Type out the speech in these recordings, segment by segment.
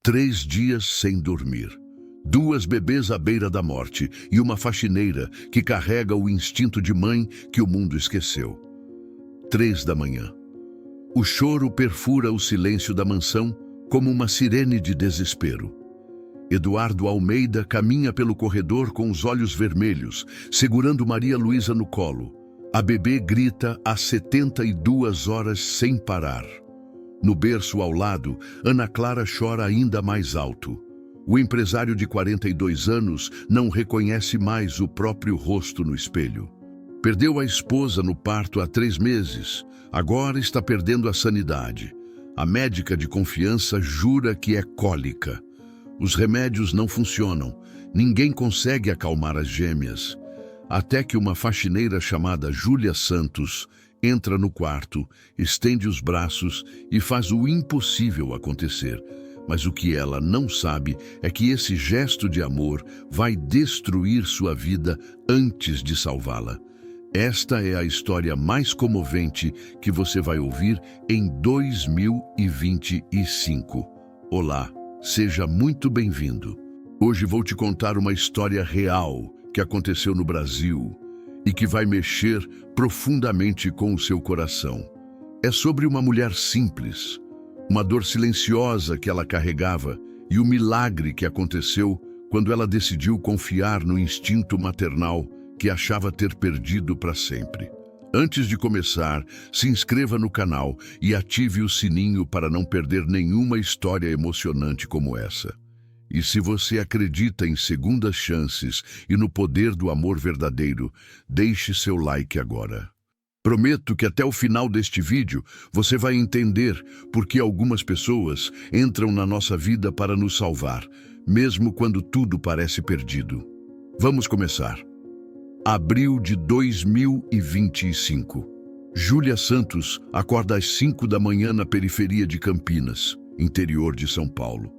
3 dias sem dormir. 2 bebês à beira da morte e uma faxineira que carrega o instinto de mãe que o mundo esqueceu. 3 da manhã. O choro perfura o silêncio da mansão como uma sirene de desespero. Eduardo Almeida caminha pelo corredor com os olhos vermelhos, segurando Maria Luísa no colo. A bebê grita há 72 horas sem parar. No berço ao lado, Ana Clara chora ainda mais alto. O empresário de 42 anos não reconhece mais o próprio rosto no espelho. Perdeu a esposa no parto há 3 meses. Agora está perdendo a sanidade. A médica de confiança jura que é cólica. Os remédios não funcionam. Ninguém consegue acalmar as gêmeas. Até que uma faxineira chamada Júlia Santos entra no quarto, estende os braços e faz o impossível acontecer. Mas o que ela não sabe é que esse gesto de amor vai destruir sua vida antes de salvá-la. Esta é a história mais comovente que você vai ouvir em 2025. Olá, seja muito bem-vindo. Hoje vou te contar uma história real que aconteceu no Brasil e que vai mexer profundamente com o seu coração. É sobre uma mulher simples, uma dor silenciosa que ela carregava e o milagre que aconteceu quando ela decidiu confiar no instinto maternal que achava ter perdido para sempre. Antes de começar, se inscreva no canal e ative o sininho para não perder nenhuma história emocionante como essa. E se você acredita em segundas chances e no poder do amor verdadeiro, deixe seu like agora. Prometo que até o final deste vídeo você vai entender por que algumas pessoas entram na nossa vida para nos salvar, mesmo quando tudo parece perdido. Vamos começar. Abril de 2025. Júlia Santos acorda às 5 da manhã na periferia de Campinas, interior de São Paulo.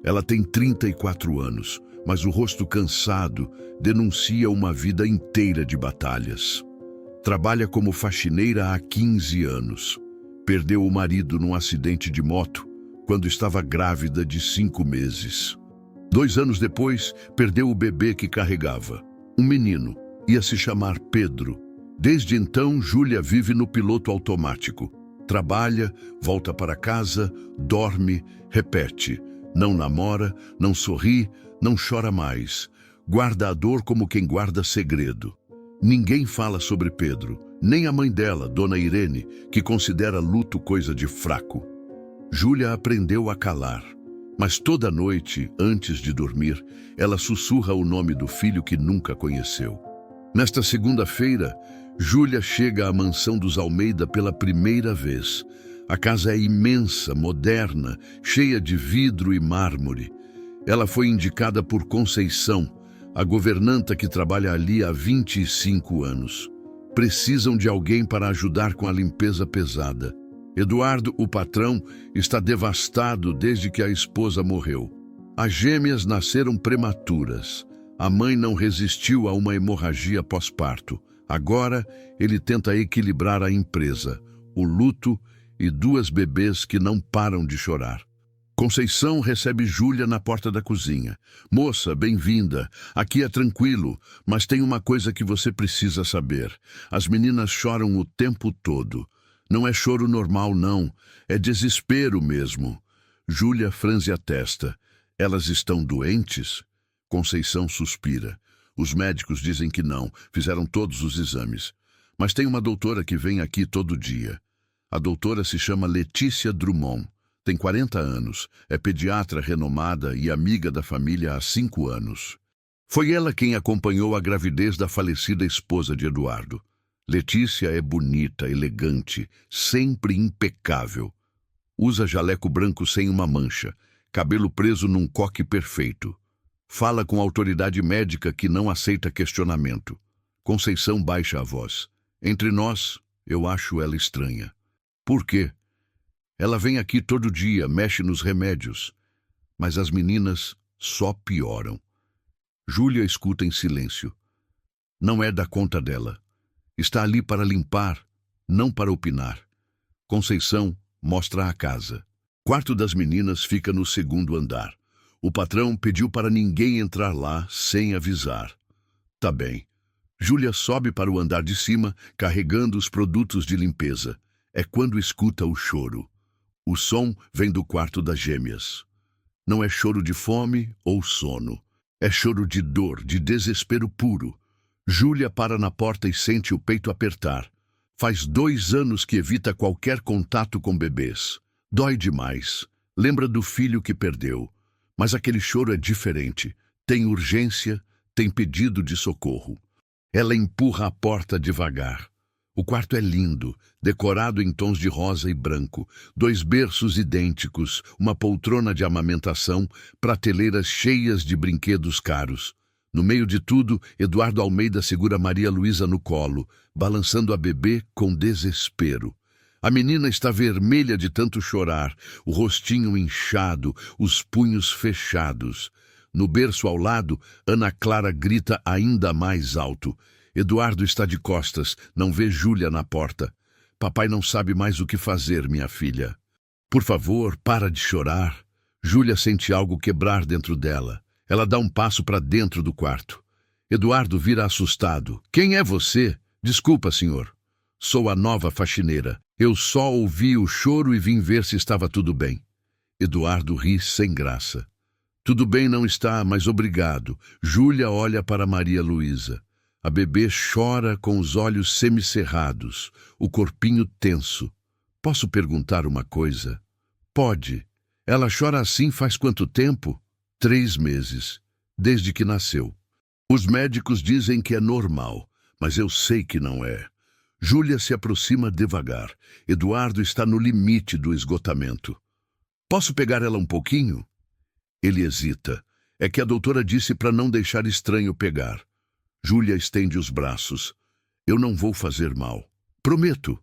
Ela tem 34 anos, mas o rosto cansado denuncia uma vida inteira de batalhas. Trabalha como faxineira há 15 anos. Perdeu o marido num acidente de moto quando estava grávida de 5 meses. 2 anos depois, perdeu o bebê que carregava. Um menino, ia se chamar Pedro. Desde então, Júlia vive no piloto automático. Trabalha, volta para casa, dorme, repete. Não namora, não sorri, não chora mais. Guarda a dor como quem guarda segredo. Ninguém fala sobre Pedro, nem a mãe dela, Dona Irene, que considera luto coisa de fraco. Júlia aprendeu a calar, mas toda noite, antes de dormir, ela sussurra o nome do filho que nunca conheceu. Nesta segunda-feira, Júlia chega à mansão dos Almeida pela primeira vez. A casa é imensa, moderna, cheia de vidro e mármore. Ela foi indicada por Conceição, a governanta que trabalha ali há 25 anos. Precisam de alguém para ajudar com a limpeza pesada. Eduardo, o patrão, está devastado desde que a esposa morreu. As gêmeas nasceram prematuras. A mãe não resistiu a uma hemorragia pós-parto. Agora, ele tenta equilibrar a empresa, o luto e 2 bebês que não param de chorar. Conceição recebe Júlia na porta da cozinha. Moça, bem-vinda. Aqui é tranquilo, mas tem uma coisa que você precisa saber. As meninas choram o tempo todo. Não é choro normal, não. É desespero mesmo. Júlia franze a testa. Elas estão doentes? Conceição suspira. Os médicos dizem que não. Fizeram todos os exames. Mas tem uma doutora que vem aqui todo dia. A doutora se chama Letícia Drummond. Tem 40 anos, é pediatra renomada e amiga da família há 5 anos. Foi ela quem acompanhou a gravidez da falecida esposa de Eduardo. Letícia é bonita, elegante, sempre impecável. Usa jaleco branco sem uma mancha, cabelo preso num coque perfeito. Fala com autoridade médica que não aceita questionamento. Conceição baixa a voz. Entre nós, eu acho ela estranha. Por quê? Ela vem aqui todo dia, mexe nos remédios, mas as meninas só pioram. Júlia escuta em silêncio. Não é da conta dela. Está ali para limpar, não para opinar. Conceição mostra a casa. Quarto das meninas fica no segundo andar. O patrão pediu para ninguém entrar lá sem avisar. Tá bem. Júlia sobe para o andar de cima, carregando os produtos de limpeza. É quando escuta o choro. O som vem do quarto das gêmeas. Não é choro de fome ou sono. É choro de dor, de desespero puro. Júlia para na porta e sente o peito apertar. Faz 2 anos que evita qualquer contato com bebês. Dói demais. Lembra do filho que perdeu. Mas aquele choro é diferente. Tem urgência, tem pedido de socorro. Ela empurra a porta devagar. O quarto é lindo, decorado em tons de rosa e branco. 2 berços idênticos, uma poltrona de amamentação, prateleiras cheias de brinquedos caros. No meio de tudo, Eduardo Almeida segura Maria Luísa no colo, balançando a bebê com desespero. A menina está vermelha de tanto chorar, o rostinho inchado, os punhos fechados. No berço ao lado, Ana Clara grita ainda mais alto. Eduardo está de costas, não vê Júlia na porta. Papai não sabe mais o que fazer, minha filha. Por favor, para de chorar. Júlia sente algo quebrar dentro dela. Ela dá um passo para dentro do quarto. Eduardo vira assustado. Quem é você? Desculpa, senhor. Sou a nova faxineira. Eu só ouvi o choro e vim ver se estava tudo bem. Eduardo ri sem graça. Tudo bem não está, mas obrigado. Júlia olha para Maria Luísa. A bebê chora com os olhos semicerrados, o corpinho tenso. Posso perguntar uma coisa? Pode. Ela chora assim faz quanto tempo? 3 meses, desde que nasceu. Os médicos dizem que é normal, mas eu sei que não é. Júlia se aproxima devagar. Eduardo está no limite do esgotamento. Posso pegar ela um pouquinho? Ele hesita. É que a doutora disse para não deixar estranho pegar. Júlia estende os braços. Eu não vou fazer mal. Prometo.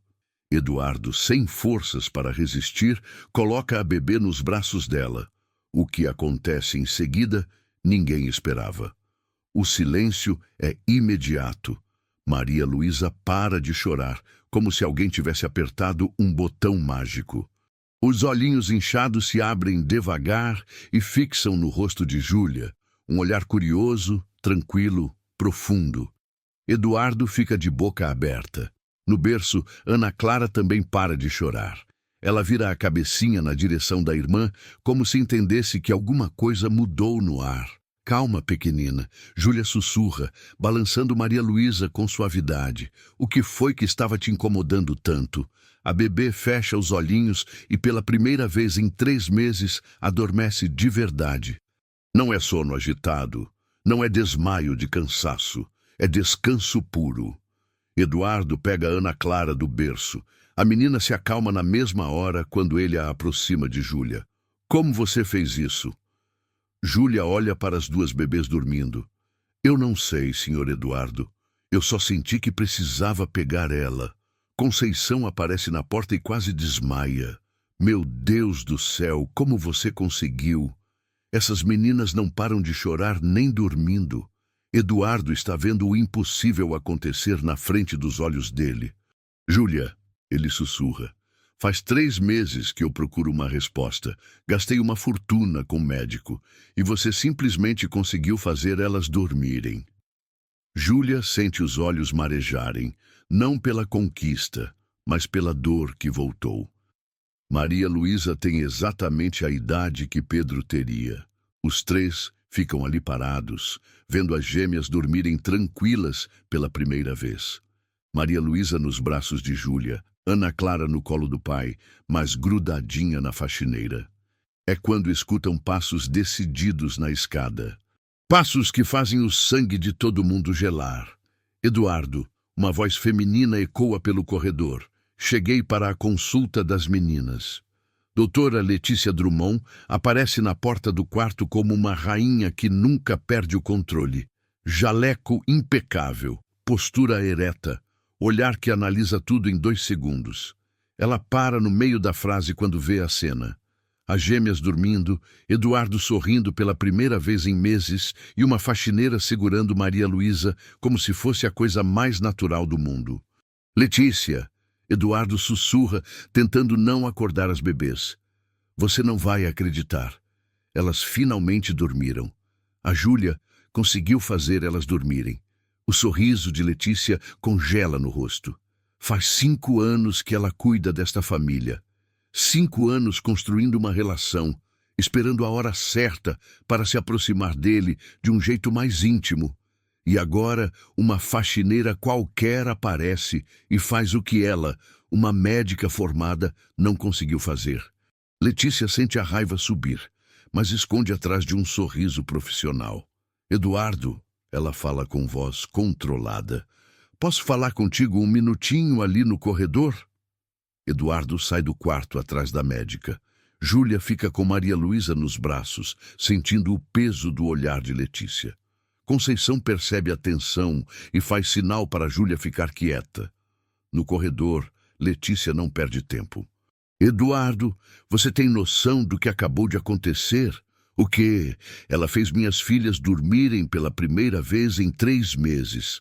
Eduardo, sem forças para resistir, coloca a bebê nos braços dela. O que acontece em seguida, ninguém esperava. O silêncio é imediato. Maria Luísa para de chorar, como se alguém tivesse apertado um botão mágico. Os olhinhos inchados se abrem devagar e fixam no rosto de Júlia, um olhar curioso, tranquilo, profundo. Eduardo fica de boca aberta. No berço, Ana Clara também para de chorar. Ela vira a cabecinha na direção da irmã, como se entendesse que alguma coisa mudou no ar. Calma, pequenina. Júlia sussurra, balançando Maria Luísa com suavidade. O que foi que estava te incomodando tanto? A bebê fecha os olhinhos e pela primeira vez em 3 meses adormece de verdade. Não é sono agitado, não é desmaio de cansaço, é descanso puro. Eduardo pega Ana Clara do berço. A menina se acalma na mesma hora quando ele a aproxima de Júlia. Como você fez isso? Júlia olha para as 2 bebês dormindo. Eu não sei, senhor Eduardo. Eu só senti que precisava pegar ela. Conceição aparece na porta e quase desmaia. Meu Deus do céu, como você conseguiu? Essas meninas não param de chorar nem dormindo. Eduardo está vendo o impossível acontecer na frente dos olhos dele. Júlia, ele sussurra. Faz 3 meses que eu procuro uma resposta. Gastei uma fortuna com o médico. E você simplesmente conseguiu fazer elas dormirem. Júlia sente os olhos marejarem, não pela conquista, mas pela dor que voltou. Maria Luísa tem exatamente a idade que Pedro teria. Os 3 ficam ali parados, vendo as gêmeas dormirem tranquilas pela primeira vez. Maria Luísa nos braços de Júlia, Ana Clara no colo do pai, mas grudadinha na faxineira. É quando escutam passos decididos na escada. Passos que fazem o sangue de todo mundo gelar. Eduardo, uma voz feminina ecoa pelo corredor. Cheguei para a consulta das meninas. Doutora Letícia Drummond aparece na porta do quarto como uma rainha que nunca perde o controle. Jaleco impecável, postura ereta, olhar que analisa tudo em 2 segundos. Ela para no meio da frase quando vê a cena. As gêmeas dormindo, Eduardo sorrindo pela primeira vez em meses e uma faxineira segurando Maria Luísa como se fosse a coisa mais natural do mundo. Letícia! Eduardo sussurra, tentando não acordar as bebês. Você não vai acreditar. Elas finalmente dormiram. A Júlia conseguiu fazer elas dormirem. O sorriso de Letícia congela no rosto. Faz 5 anos que ela cuida desta família. 5 anos construindo uma relação, esperando a hora certa para se aproximar dele de um jeito mais íntimo. E agora, uma faxineira qualquer aparece e faz o que ela, uma médica formada, não conseguiu fazer. Letícia sente a raiva subir, mas esconde atrás de um sorriso profissional. Eduardo, ela fala com voz controlada. Posso falar contigo um minutinho ali no corredor? Eduardo sai do quarto atrás da médica. Júlia fica com Maria Luísa nos braços, sentindo o peso do olhar de Letícia. Conceição percebe a tensão e faz sinal para Júlia ficar quieta. No corredor, Letícia não perde tempo. Eduardo, você tem noção do que acabou de acontecer? O quê? Ela fez minhas filhas dormirem pela primeira vez em 3 meses.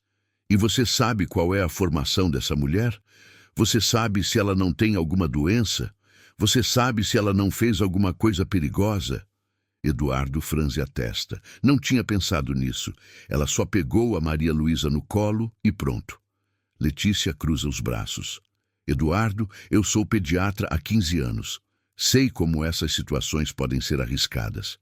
E você sabe qual é a formação dessa mulher? Você sabe se ela não tem alguma doença? Você sabe se ela não fez alguma coisa perigosa? Eduardo franze a testa. Não tinha pensado nisso. Ela só pegou a Maria Luísa no colo e pronto. Letícia cruza os braços. Eduardo, eu sou pediatra há 15 anos. Sei como essas situações podem ser arriscadas.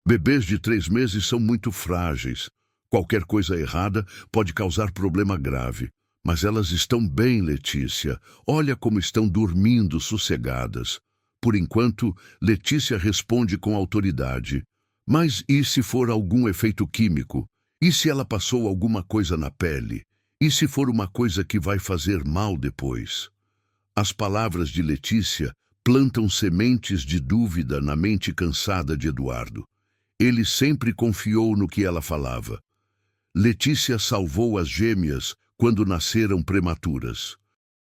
Bebês de 3 meses são muito frágeis. Qualquer coisa errada pode causar problema grave. Mas elas estão bem, Letícia. Olha como estão dormindo sossegadas. Por enquanto, Letícia responde com autoridade. Mas e se for algum efeito químico? E se ela passou alguma coisa na pele? E se for uma coisa que vai fazer mal depois? As palavras de Letícia plantam sementes de dúvida na mente cansada de Eduardo. Ele sempre confiou no que ela falava. Letícia salvou as gêmeas quando nasceram prematuras.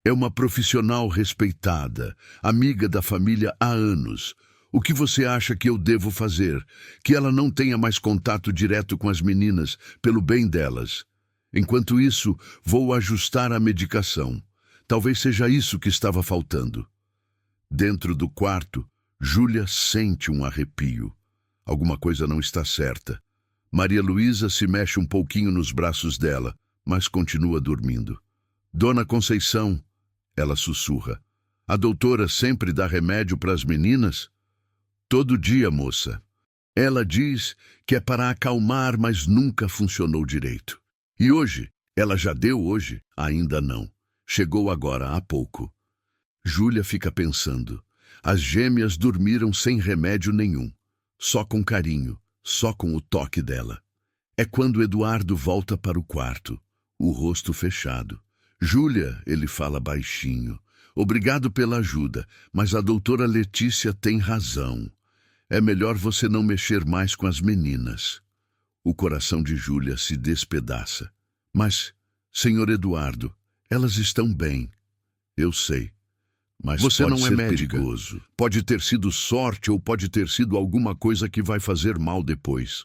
É uma profissional respeitada, amiga da família há anos. O que você acha que eu devo fazer? Que ela não tenha mais contato direto com as meninas, pelo bem delas. Enquanto isso, vou ajustar a medicação. Talvez seja isso que estava faltando. Dentro do quarto, Júlia sente um arrepio. Alguma coisa não está certa. Maria Luísa se mexe um pouquinho nos braços dela, mas continua dormindo. Dona Conceição, ela sussurra. A doutora sempre dá remédio para as meninas? Todo dia, moça. Ela diz que é para acalmar, mas nunca funcionou direito. E hoje? Ela já deu hoje? Ainda não. Chegou agora, há pouco. Júlia fica pensando. As gêmeas dormiram sem remédio nenhum. Só com carinho, só com o toque dela. É quando Eduardo volta para o quarto, o rosto fechado. Júlia, ele fala baixinho. Obrigado pela ajuda, mas a doutora Letícia tem razão. É melhor você não mexer mais com as meninas. O coração de Júlia se despedaça. Mas, senhor Eduardo, elas estão bem. Eu sei. Mas você não é médica. Perigoso. Pode ter sido sorte ou pode ter sido alguma coisa que vai fazer mal depois.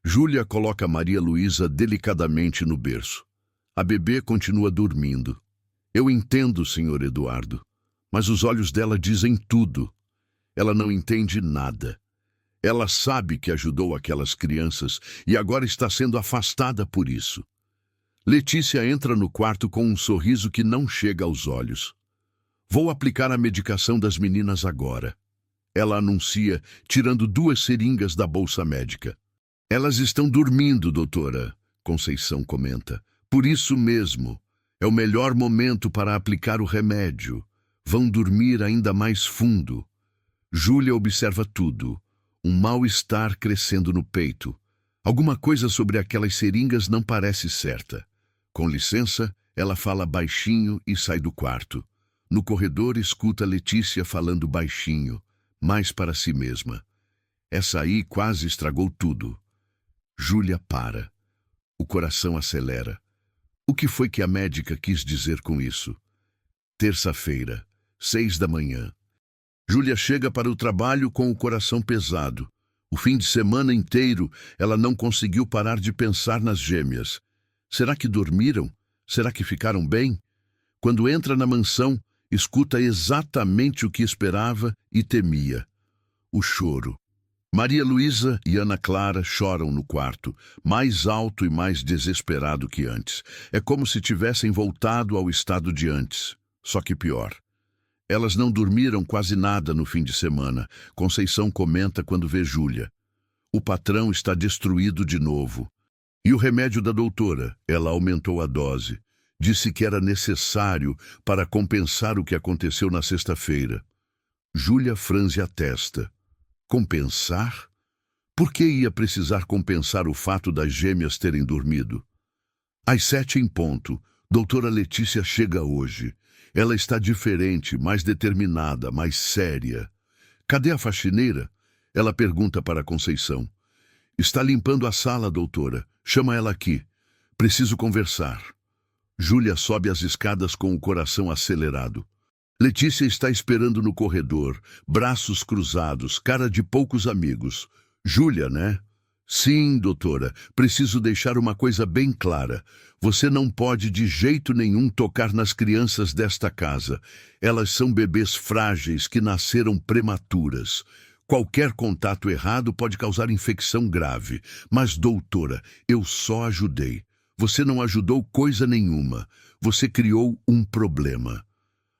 Júlia coloca Maria Luísa delicadamente no berço. A bebê continua dormindo. Eu entendo, senhor Eduardo, mas os olhos dela dizem tudo. Ela não entende nada. Ela sabe que ajudou aquelas crianças e agora está sendo afastada por isso. Letícia entra no quarto com um sorriso que não chega aos olhos. Vou aplicar a medicação das meninas agora. Ela anuncia, tirando 2 seringas da bolsa médica. Elas estão dormindo, doutora, Conceição comenta. Por isso mesmo, é o melhor momento para aplicar o remédio. Vão dormir ainda mais fundo. Júlia observa tudo. Um mal-estar crescendo no peito. Alguma coisa sobre aquelas seringas não parece certa. Com licença, ela fala baixinho e sai do quarto. No corredor, escuta Letícia falando baixinho, mais para si mesma. Essa aí quase estragou tudo. Júlia para. O coração acelera. O que foi que a médica quis dizer com isso? Terça-feira, 6 da manhã. Júlia chega para o trabalho com o coração pesado. O fim de semana inteiro, ela não conseguiu parar de pensar nas gêmeas. Será que dormiram? Será que ficaram bem? Quando entra na mansão, escuta exatamente o que esperava e temia. O choro. Maria Luísa e Ana Clara choram no quarto, mais alto e mais desesperado que antes. É como se tivessem voltado ao estado de antes, só que pior. Elas não dormiram quase nada no fim de semana. Conceição comenta quando vê Júlia. O patrão está destruído de novo. E o remédio da doutora? Ela aumentou a dose. Disse que era necessário para compensar o que aconteceu na sexta-feira. Júlia franze a testa. Compensar? Por que ia precisar compensar o fato das gêmeas terem dormido? Às 7 em ponto, doutora Letícia chega hoje. Ela está diferente, mais determinada, mais séria. Cadê a faxineira? Ela pergunta para Conceição. Está limpando a sala, doutora. Chama ela aqui. Preciso conversar. Júlia sobe as escadas com o coração acelerado. Letícia está esperando no corredor, braços cruzados, cara de poucos amigos. Júlia, né? Sim, doutora. Preciso deixar uma coisa bem clara. Você não pode de jeito nenhum tocar nas crianças desta casa. Elas são bebês frágeis que nasceram prematuras. Qualquer contato errado pode causar infecção grave. Mas, doutora, eu só ajudei. Você não ajudou coisa nenhuma. Você criou um problema.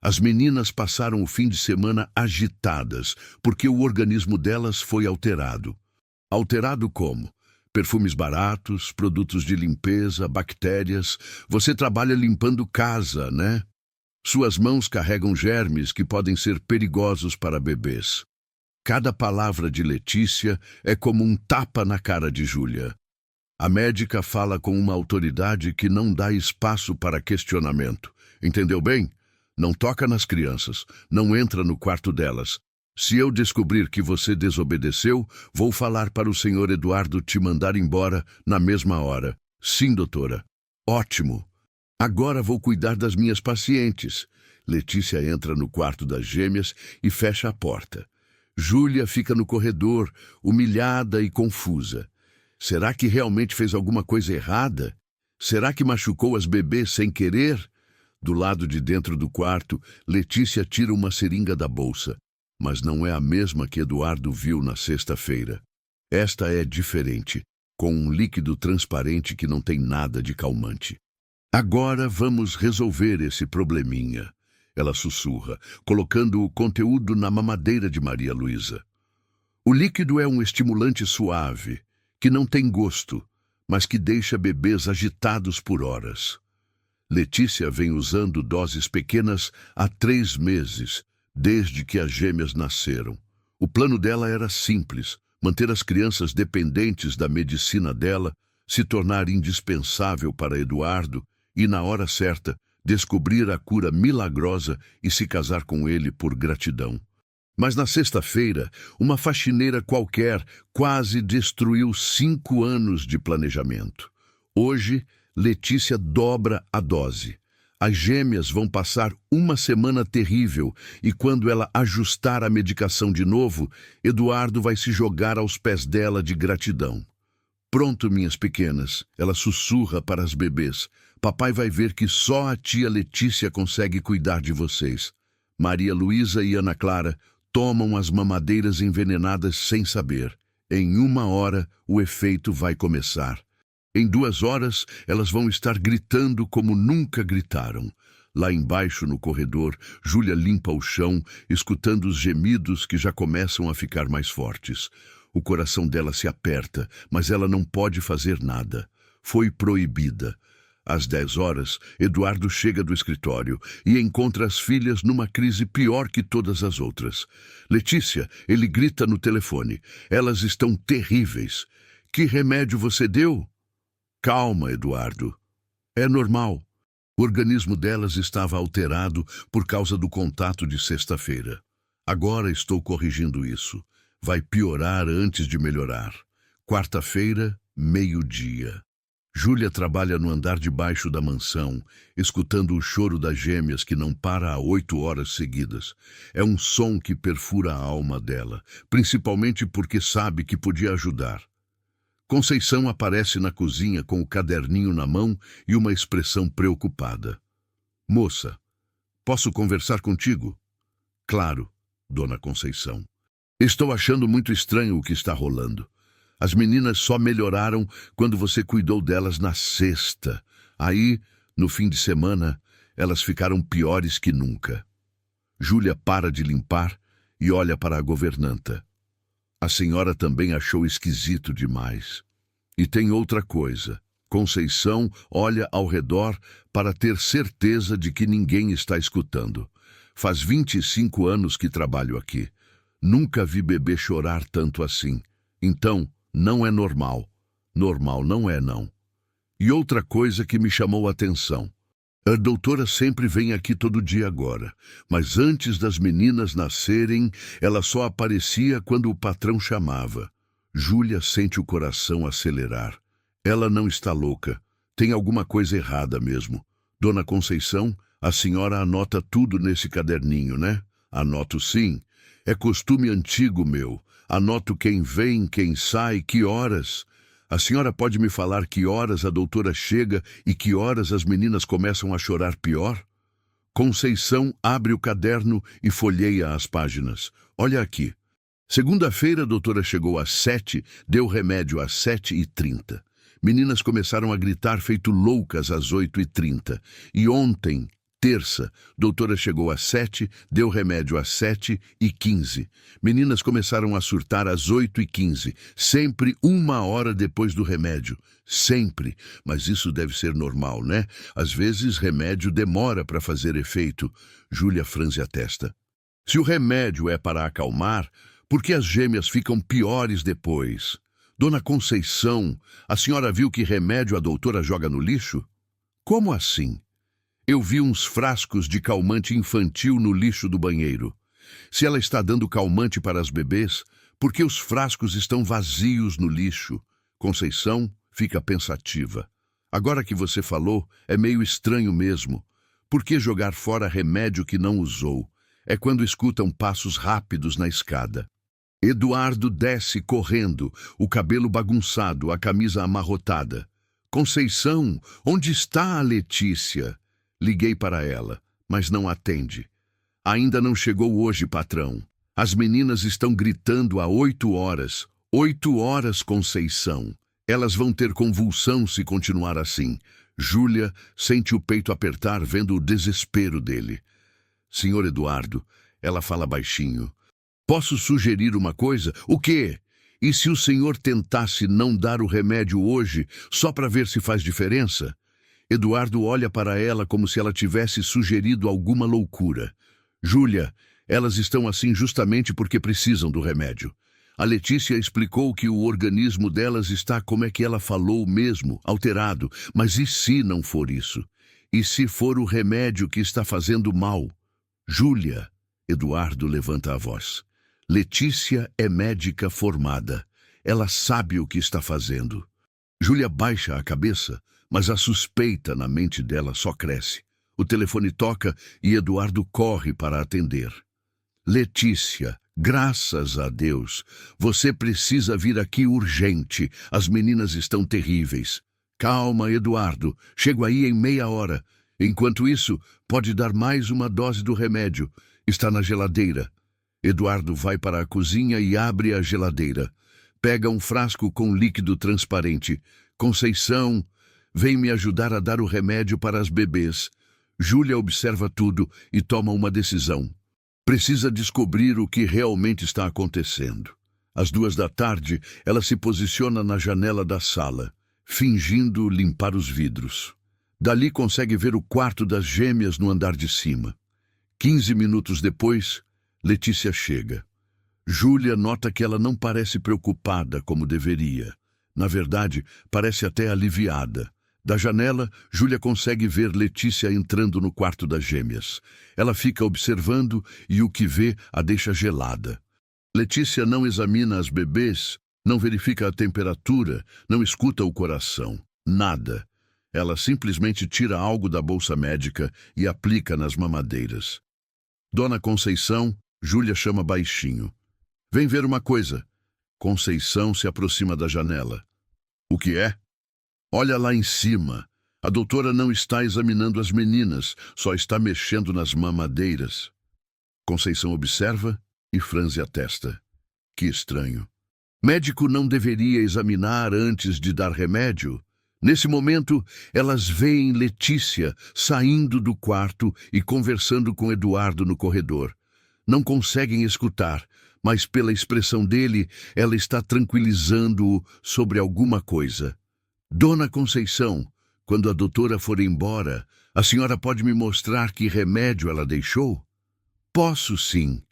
As meninas passaram o fim de semana agitadas, porque o organismo delas foi alterado. Alterado como? Perfumes baratos, produtos de limpeza, bactérias. Você trabalha limpando casa, né? Suas mãos carregam germes que podem ser perigosos para bebês. Cada palavra de Letícia é como um tapa na cara de Júlia. A médica fala com uma autoridade que não dá espaço para questionamento. Entendeu bem? Não toca nas crianças, não entra no quarto delas. Se eu descobrir que você desobedeceu, vou falar para o senhor Eduardo te mandar embora na mesma hora. Sim, doutora. Ótimo. Agora vou cuidar das minhas pacientes. Letícia entra no quarto das gêmeas e fecha a porta. Júlia fica no corredor, humilhada e confusa. Será que realmente fez alguma coisa errada? Será que machucou as bebês sem querer? Do lado de dentro do quarto, Letícia tira uma seringa da bolsa, mas não é a mesma que Eduardo viu na sexta-feira. Esta é diferente, com um líquido transparente que não tem nada de calmante. Agora vamos resolver esse probleminha, ela sussurra, colocando o conteúdo na mamadeira de Maria Luísa. O líquido é um estimulante suave, que não tem gosto, mas que deixa bebês agitados por horas. Letícia vem usando doses pequenas há 3 meses, desde que as gêmeas nasceram. O plano dela era simples, manter as crianças dependentes da medicina dela, se tornar indispensável para Eduardo e, na hora certa, descobrir a cura milagrosa e se casar com ele por gratidão. Mas na sexta-feira, uma faxineira qualquer quase destruiu 5 anos de planejamento. Hoje, Letícia dobra a dose. As gêmeas vão passar uma semana terrível e quando ela ajustar a medicação de novo, Eduardo vai se jogar aos pés dela de gratidão. Pronto, minhas pequenas, ela sussurra para as bebês. Papai vai ver que só a tia Letícia consegue cuidar de vocês. Maria Luísa e Ana Clara tomam as mamadeiras envenenadas sem saber. Em 1 hora, o efeito vai começar. Em 2 horas, elas vão estar gritando como nunca gritaram. Lá embaixo, no corredor, Júlia limpa o chão, escutando os gemidos que já começam a ficar mais fortes. O coração dela se aperta, mas ela não pode fazer nada. Foi proibida. Às 10 horas, Eduardo chega do escritório e encontra as filhas numa crise pior que todas as outras. Letícia, ele grita no telefone. Elas estão terríveis. Que remédio você deu? Calma, Eduardo. É normal. O organismo delas estava alterado por causa do contato de sexta-feira. Agora estou corrigindo isso. Vai piorar antes de melhorar. Quarta-feira, 12:00. Júlia trabalha no andar de baixo da mansão, escutando o choro das gêmeas que não para há 8 horas seguidas. É um som que perfura a alma dela, principalmente porque sabe que podia ajudar. Conceição aparece na cozinha com o caderninho na mão e uma expressão preocupada. Moça, posso conversar contigo? Claro, dona Conceição. Estou achando muito estranho o que está rolando. As meninas só melhoraram quando você cuidou delas na sexta. Aí, no fim de semana, elas ficaram piores que nunca. Júlia para de limpar e olha para a governanta. A senhora também achou esquisito demais. E tem outra coisa. Conceição olha ao redor para ter certeza de que ninguém está escutando. Faz 25 anos que trabalho aqui. Nunca vi bebê chorar tanto assim. Então, não é normal. Normal não é, não. E outra coisa que me chamou a atenção. A doutora sempre vem aqui todo dia agora, mas antes das meninas nascerem, ela só aparecia quando o patrão chamava. Júlia sente o coração acelerar. Ela não está louca. Tem alguma coisa errada mesmo. Dona Conceição, a senhora anota tudo nesse caderninho, né? Anoto sim. É costume antigo meu. Anoto quem vem, quem sai, que horas. A senhora pode me falar que horas a doutora chega e que horas as meninas começam a chorar pior? Conceição abre o caderno e folheia as páginas. Olha aqui. Segunda-feira a doutora chegou às 7, deu remédio às 7h30. Meninas começaram a gritar feito loucas às 8h30. E ontem, terça, doutora chegou às 7, deu remédio às 7h15. Meninas começaram a surtar às 8h15, sempre 1 hora depois do remédio. Sempre. Mas isso deve ser normal, né? Às vezes remédio demora para fazer efeito. Júlia franze a testa. Se o remédio é para acalmar, por que as gêmeas ficam piores depois? Dona Conceição, a senhora viu que remédio a doutora joga no lixo? Como assim? Eu vi uns frascos de calmante infantil no lixo do banheiro. Se ela está dando calmante para as bebês, por que os frascos estão vazios no lixo? Conceição fica pensativa. Agora que você falou, é meio estranho mesmo. Por que jogar fora remédio que não usou? É quando escutam passos rápidos na escada. Eduardo desce correndo, o cabelo bagunçado, a camisa amarrotada. Conceição, onde está a Letícia? Liguei para ela, mas não atende. Ainda não chegou hoje, patrão. As meninas estão gritando há 8 horas. 8 horas, Conceição. Elas vão ter convulsão se continuar assim. Júlia sente o peito apertar vendo o desespero dele. Senhor Eduardo, ela fala baixinho. Posso sugerir uma coisa? O quê? E se o senhor tentasse não dar o remédio hoje, só para ver se faz diferença? Eduardo olha para ela como se ela tivesse sugerido alguma loucura. Júlia, elas estão assim justamente porque precisam do remédio. A Letícia explicou que o organismo delas está, como é que ela falou mesmo, alterado. Mas e se não for isso? E se for o remédio que está fazendo mal? Júlia, Eduardo levanta a voz. Letícia é médica formada. Ela sabe o que está fazendo. Júlia baixa a cabeça, mas a suspeita na mente dela só cresce. O telefone toca e Eduardo corre para atender. Letícia, graças a Deus, você precisa vir aqui urgente. As meninas estão terríveis. Calma, Eduardo, chego aí em meia hora. Enquanto isso, pode dar mais uma dose do remédio. Está na geladeira. Eduardo vai para a cozinha e abre a geladeira. Pega um frasco com líquido transparente. Conceição, vem me ajudar a dar o remédio para as bebês. Júlia observa tudo e toma uma decisão. Precisa descobrir o que realmente está acontecendo. Às 2 da tarde, ela se posiciona na janela da sala, fingindo limpar os vidros. Dali consegue ver o quarto das gêmeas no andar de cima. 15 minutos depois, Letícia chega. Júlia nota que ela não parece preocupada como deveria. Na verdade, parece até aliviada. Da janela, Júlia consegue ver Letícia entrando no quarto das gêmeas. Ela fica observando e o que vê a deixa gelada. Letícia não examina as bebês, não verifica a temperatura, não escuta o coração. Nada. Ela simplesmente tira algo da bolsa médica e aplica nas mamadeiras. Dona Conceição, Júlia chama baixinho. Vem ver uma coisa. Conceição se aproxima da janela. O que é? Olha lá em cima. A doutora não está examinando as meninas, só está mexendo nas mamadeiras. Conceição observa e franze a testa. Que estranho. Médico não deveria examinar antes de dar remédio? Nesse momento, elas veem Letícia saindo do quarto e conversando com Eduardo no corredor. Não conseguem escutar, mas pela expressão dele, ela está tranquilizando-o sobre alguma coisa. Dona Conceição, quando a doutora for embora, a senhora pode me mostrar que remédio ela deixou? Posso, sim.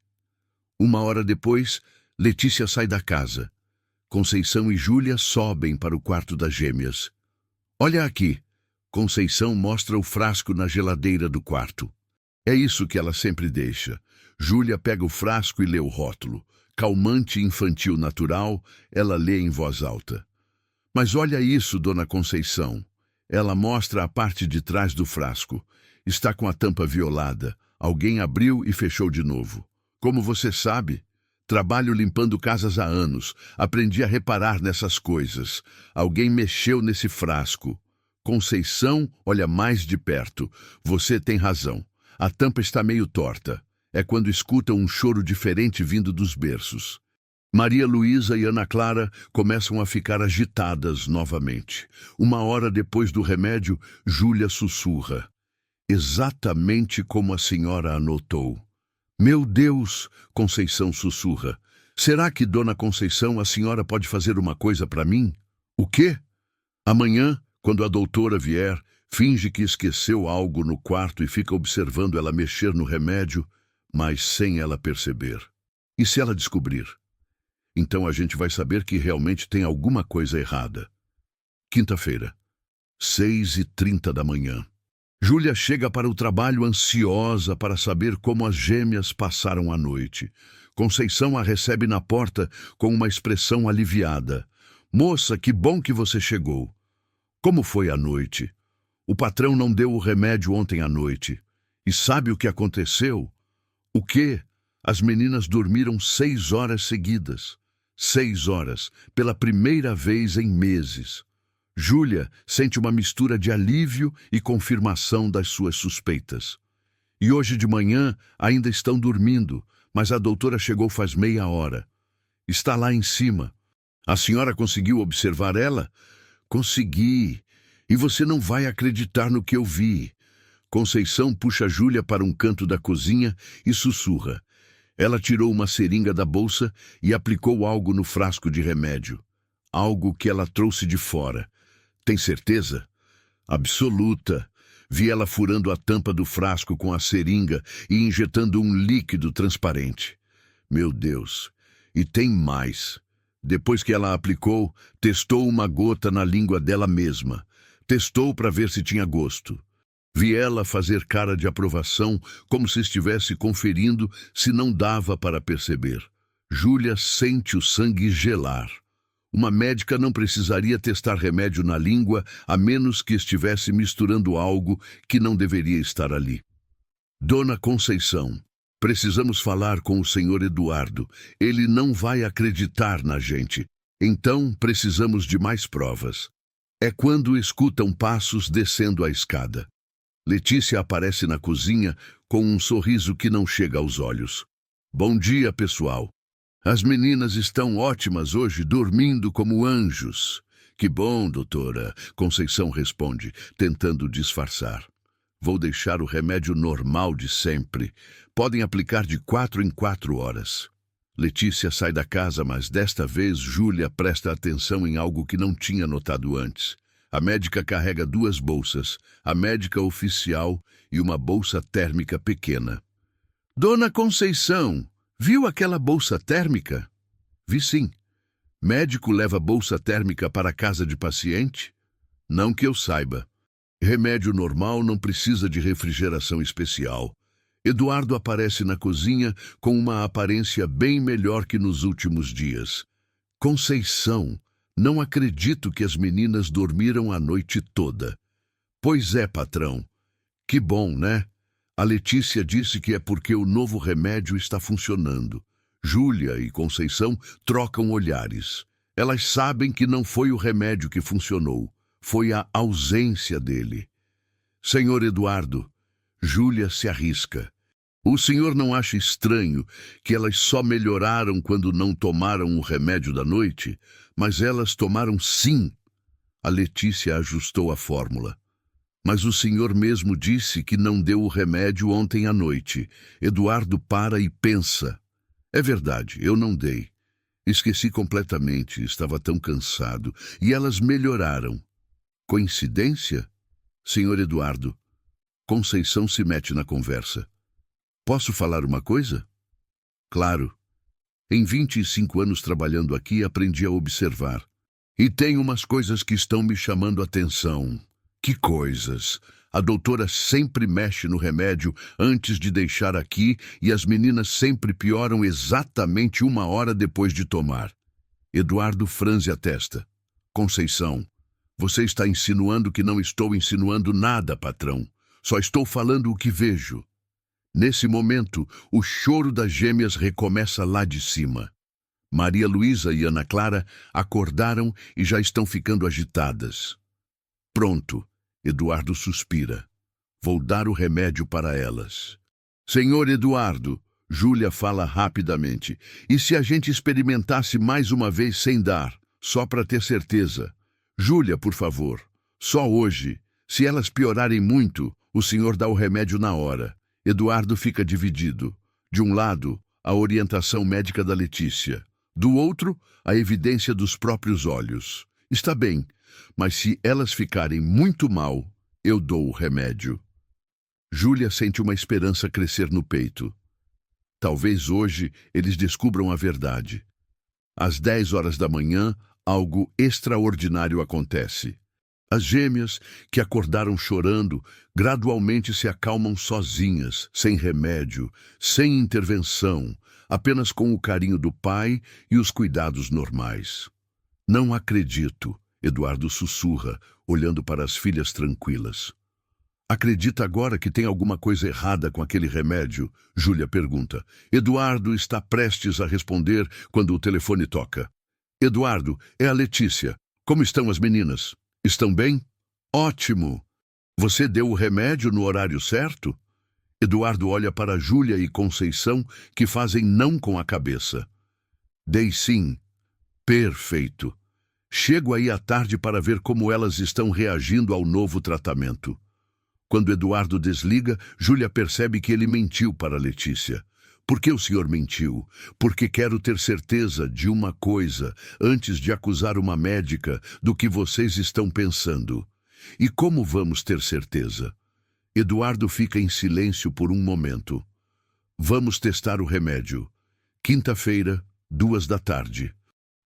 1 hora depois, Letícia sai da casa. Conceição e Júlia sobem para o quarto das gêmeas. Olha aqui. Conceição mostra o frasco na geladeira do quarto. É isso que ela sempre deixa. Júlia pega o frasco e lê o rótulo. Calmante infantil natural, ela lê em voz alta. Mas olha isso, Dona Conceição. Ela mostra a parte de trás do frasco. Está com a tampa violada. Alguém abriu e fechou de novo. Como você sabe? Trabalho limpando casas há anos. Aprendi a reparar nessas coisas. Alguém mexeu nesse frasco. Conceição olha mais de perto. Você tem razão. A tampa está meio torta. É quando escutam um choro diferente vindo dos berços. Maria Luísa e Ana Clara começam a ficar agitadas novamente. 1 hora depois do remédio, Júlia sussurra. Exatamente como a senhora anotou. Meu Deus, Conceição sussurra. Será que, Dona Conceição, a senhora pode fazer uma coisa para mim? O quê? Amanhã, quando a doutora vier, finge que esqueceu algo no quarto e fica observando ela mexer no remédio, mas sem ela perceber. E se ela descobrir? Então a gente vai saber que realmente tem alguma coisa errada. Quinta-feira, 6h30 da manhã. Júlia chega para o trabalho ansiosa para saber como as gêmeas passaram a noite. Conceição a recebe na porta com uma expressão aliviada. Moça, que bom que você chegou. Como foi a noite? O patrão não deu o remédio ontem à noite. E sabe o que aconteceu? O quê? As meninas dormiram 6 horas seguidas. 6 horas, pela primeira vez em meses. Júlia sente uma mistura de alívio e confirmação das suas suspeitas. E hoje de manhã ainda estão dormindo, mas a doutora chegou faz meia hora. Está lá em cima. A senhora conseguiu observar ela? Consegui. E você não vai acreditar no que eu vi. Conceição puxa Júlia para um canto da cozinha e sussurra. Ela tirou uma seringa da bolsa e aplicou algo no frasco de remédio. Algo que ela trouxe de fora. Tem certeza? Absoluta. Vi ela furando a tampa do frasco com a seringa e injetando um líquido transparente. Meu Deus! E tem mais. Depois que ela aplicou, testou uma gota na língua dela mesma. Testou para ver se tinha gosto. Vi ela fazer cara de aprovação, como se estivesse conferindo se não dava para perceber. Júlia sente o sangue gelar. Uma médica não precisaria testar remédio na língua a menos que estivesse misturando algo que não deveria estar ali. Dona Conceição, precisamos falar com o senhor Eduardo. Ele não vai acreditar na gente. Então precisamos de mais provas. É quando escutam passos descendo a escada. Letícia aparece na cozinha com um sorriso que não chega aos olhos. Bom dia, pessoal. As meninas estão ótimas hoje, dormindo como anjos. Que bom, doutora, Conceição responde, tentando disfarçar. Vou deixar o remédio normal de sempre. Podem aplicar de 4 em 4 horas. Letícia sai da casa, mas desta vez Júlia presta atenção em algo que não tinha notado antes. A médica carrega 2 bolsas, a médica oficial e uma bolsa térmica pequena. Dona Conceição, viu aquela bolsa térmica? Vi sim. Médico leva bolsa térmica para a casa de paciente? Não que eu saiba. Remédio normal não precisa de refrigeração especial. Eduardo aparece na cozinha com uma aparência bem melhor que nos últimos dias. Conceição, não acredito que as meninas dormiram a noite toda. Pois é, patrão. Que bom, né? A Letícia disse que é porque o novo remédio está funcionando. Júlia e Conceição trocam olhares. Elas sabem que não foi o remédio que funcionou. Foi a ausência dele. Senhor Eduardo, Júlia se arrisca. O senhor não acha estranho que elas só melhoraram quando não tomaram o remédio da noite? Mas elas tomaram sim. A Letícia ajustou a fórmula. Mas o senhor mesmo disse que não deu o remédio ontem à noite. Eduardo para e pensa. É verdade, eu não dei. Esqueci completamente, estava tão cansado. E elas melhoraram. Coincidência? Senhor Eduardo, Conceição se mete na conversa. Posso falar uma coisa? Claro. Em 25 anos trabalhando aqui, aprendi a observar. E tem umas coisas que estão me chamando a atenção. Que coisas? A doutora sempre mexe no remédio antes de deixar aqui e as meninas sempre pioram exatamente 1 hora depois de tomar. Eduardo franze a testa. Conceição, você está insinuando que não estou insinuando nada, patrão. Só estou falando o que vejo. Nesse momento, o choro das gêmeas recomeça lá de cima. Maria Luísa e Ana Clara acordaram e já estão ficando agitadas. Pronto, Eduardo suspira. Vou dar o remédio para elas. Senhor Eduardo, Júlia fala rapidamente. E se a gente experimentasse mais uma vez sem dar, só para ter certeza? Júlia, por favor, só hoje. Se elas piorarem muito, o senhor dá o remédio na hora. Eduardo fica dividido. De um lado, a orientação médica da Letícia. Do outro, a evidência dos próprios olhos. Está bem, mas se elas ficarem muito mal, eu dou o remédio. Júlia sente uma esperança crescer no peito. Talvez hoje eles descubram a verdade. Às 10 horas da manhã, algo extraordinário acontece. As gêmeas, que acordaram chorando, gradualmente se acalmam sozinhas, sem remédio, sem intervenção, apenas com o carinho do pai e os cuidados normais. Não acredito, Eduardo sussurra, olhando para as filhas tranquilas. Acredita agora que tem alguma coisa errada com aquele remédio? Júlia pergunta. Eduardo está prestes a responder quando o telefone toca. Eduardo, é a Letícia. Como estão as meninas? Estão bem? Ótimo! Você deu o remédio no horário certo? Eduardo olha para Júlia e Conceição, que fazem não com a cabeça. Dei sim. Perfeito. Chego aí à tarde para ver como elas estão reagindo ao novo tratamento. Quando Eduardo desliga, Júlia percebe que ele mentiu para Letícia. Por que o senhor mentiu? Porque quero ter certeza de uma coisa antes de acusar uma médica do que vocês estão pensando. E como vamos ter certeza? Eduardo fica em silêncio por um momento. Vamos testar o remédio. Quinta-feira, 14h.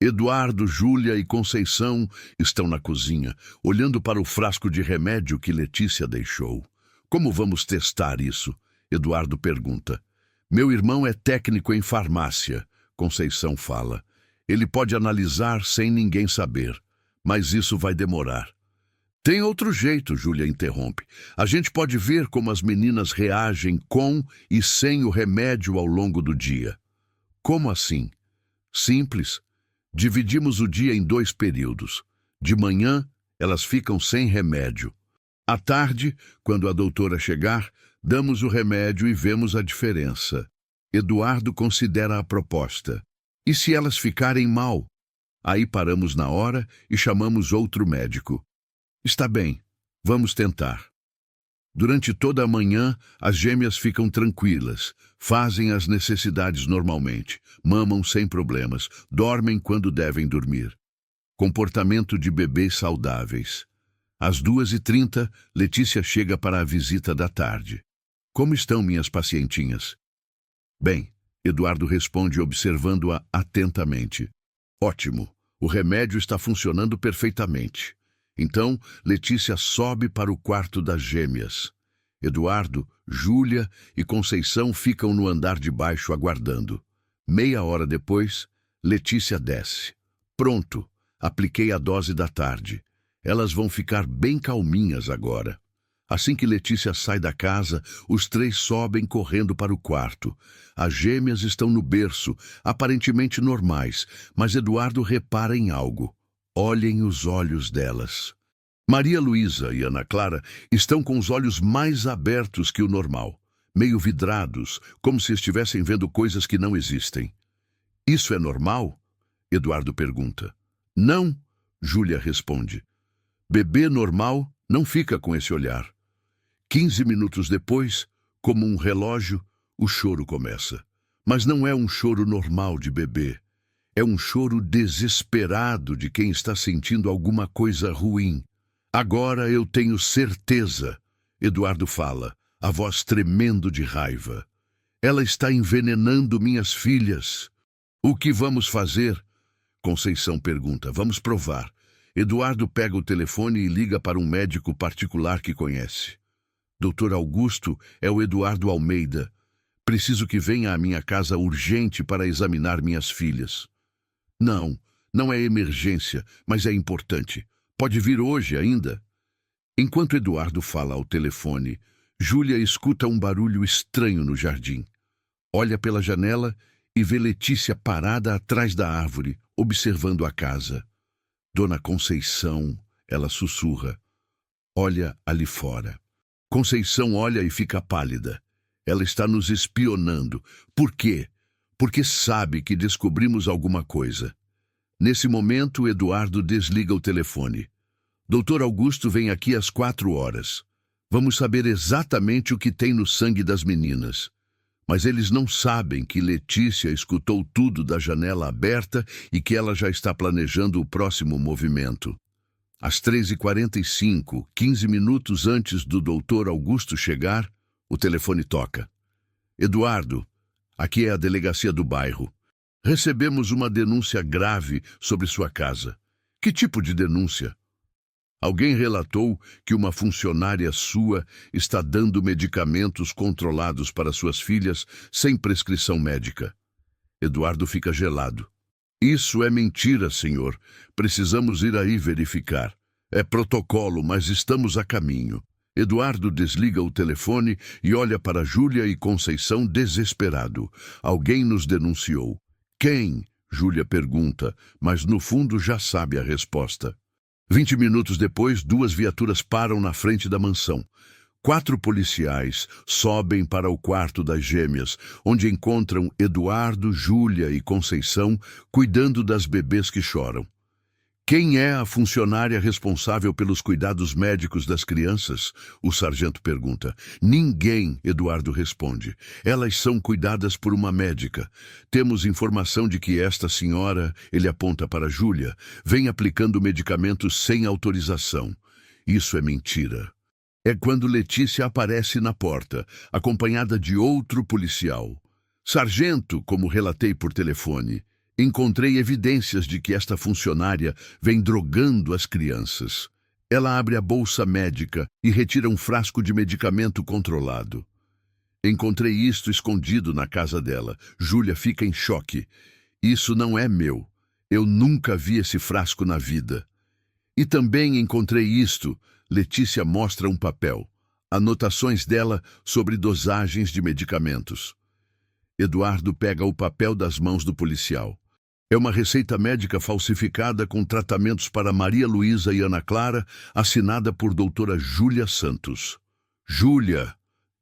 Eduardo, Júlia e Conceição estão na cozinha, olhando para o frasco de remédio que Letícia deixou. Como vamos testar isso? Eduardo pergunta. Meu irmão é técnico em farmácia, Conceição fala. Ele pode analisar sem ninguém saber, mas isso vai demorar. Tem outro jeito, Júlia interrompe. A gente pode ver como as meninas reagem com e sem o remédio ao longo do dia. Como assim? Simples. Dividimos o dia em 2 períodos. De manhã, elas ficam sem remédio. À tarde, quando a doutora chegar, damos o remédio e vemos a diferença. Eduardo considera a proposta. E se elas ficarem mal? Aí paramos na hora e chamamos outro médico. Está bem, vamos tentar. Durante toda a manhã, as gêmeas ficam tranquilas, fazem as necessidades normalmente, mamam sem problemas, dormem quando devem dormir. Comportamento de bebês saudáveis. Às 2h30, Letícia chega para a visita da tarde. Como estão minhas pacientinhas? Bem, Eduardo responde observando-a atentamente. Ótimo, o remédio está funcionando perfeitamente. Então, Letícia sobe para o quarto das gêmeas. Eduardo, Júlia e Conceição ficam no andar de baixo aguardando. Meia hora depois, Letícia desce. Pronto, apliquei a dose da tarde. Elas vão ficar bem calminhas agora. Assim que Letícia sai da casa, os 3 sobem correndo para o quarto. As gêmeas estão no berço, aparentemente normais, mas Eduardo repara em algo. Olhem os olhos delas. Maria Luísa e Ana Clara estão com os olhos mais abertos que o normal. meio vidrados, como se estivessem vendo coisas que não existem. Isso é normal? Eduardo pergunta. Não, Júlia responde. Bebê normal não fica com esse olhar. 15 minutos depois, como um relógio, o choro começa. Mas não é um choro normal de bebê. É um choro desesperado de quem está sentindo alguma coisa ruim. Agora eu tenho certeza, Eduardo fala, a voz tremendo de raiva. Ela está envenenando minhas filhas. O que vamos fazer? Conceição pergunta. Vamos provar. Eduardo pega o telefone e liga para um médico particular que conhece. Doutor Augusto, é o Eduardo Almeida. Preciso que venha à minha casa urgente para examinar minhas filhas. Não é emergência, mas é importante. Pode vir hoje ainda. Enquanto Eduardo fala ao telefone, Júlia escuta um barulho estranho no jardim. Olha pela janela e vê Letícia parada atrás da árvore, observando a casa. Dona Conceição, ela sussurra. Olha ali fora. Conceição olha e fica pálida. Ela está nos espionando. Por quê? Porque sabe que descobrimos alguma coisa. Nesse momento, Eduardo desliga o telefone. Doutor Augusto vem aqui às 4 horas. Vamos saber exatamente o que tem no sangue das meninas. Mas eles não sabem que Letícia escutou tudo da janela aberta e que ela já está planejando o próximo movimento. Às 3h45, 15 minutos antes do doutor Augusto chegar, o telefone toca. Eduardo, aqui é a delegacia do bairro. Recebemos uma denúncia grave sobre sua casa. Que tipo de denúncia? Alguém relatou que uma funcionária sua está dando medicamentos controlados para suas filhas sem prescrição médica. Eduardo fica gelado. Isso é mentira, senhor. Precisamos ir aí verificar. É protocolo, mas estamos a caminho. Eduardo desliga o telefone e olha para Júlia e Conceição desesperado. Alguém nos denunciou. Quem? Júlia pergunta, mas no fundo já sabe a resposta. 20 minutos depois, 2 viaturas param na frente da mansão. 4 policiais sobem para o quarto das gêmeas, onde encontram Eduardo, Júlia e Conceição cuidando das bebês que choram. Quem é a funcionária responsável pelos cuidados médicos das crianças? O sargento pergunta. Ninguém, Eduardo responde. Elas são cuidadas por uma médica. Temos informação de que esta senhora, ele aponta para Júlia, vem aplicando medicamentos sem autorização. Isso é mentira. É quando Letícia aparece na porta, acompanhada de outro policial. Sargento, como relatei por telefone. Encontrei evidências de que esta funcionária vem drogando as crianças. Ela abre a bolsa médica e retira um frasco de medicamento controlado. Encontrei isto escondido na casa dela. Júlia fica em choque. Isso não é meu. Eu nunca vi esse frasco na vida. E também encontrei isto. Letícia mostra um papel. Anotações dela sobre dosagens de medicamentos. Eduardo pega o papel das mãos do policial. É uma receita médica falsificada com tratamentos para Maria Luísa e Ana Clara, assinada por doutora Júlia Santos. Júlia,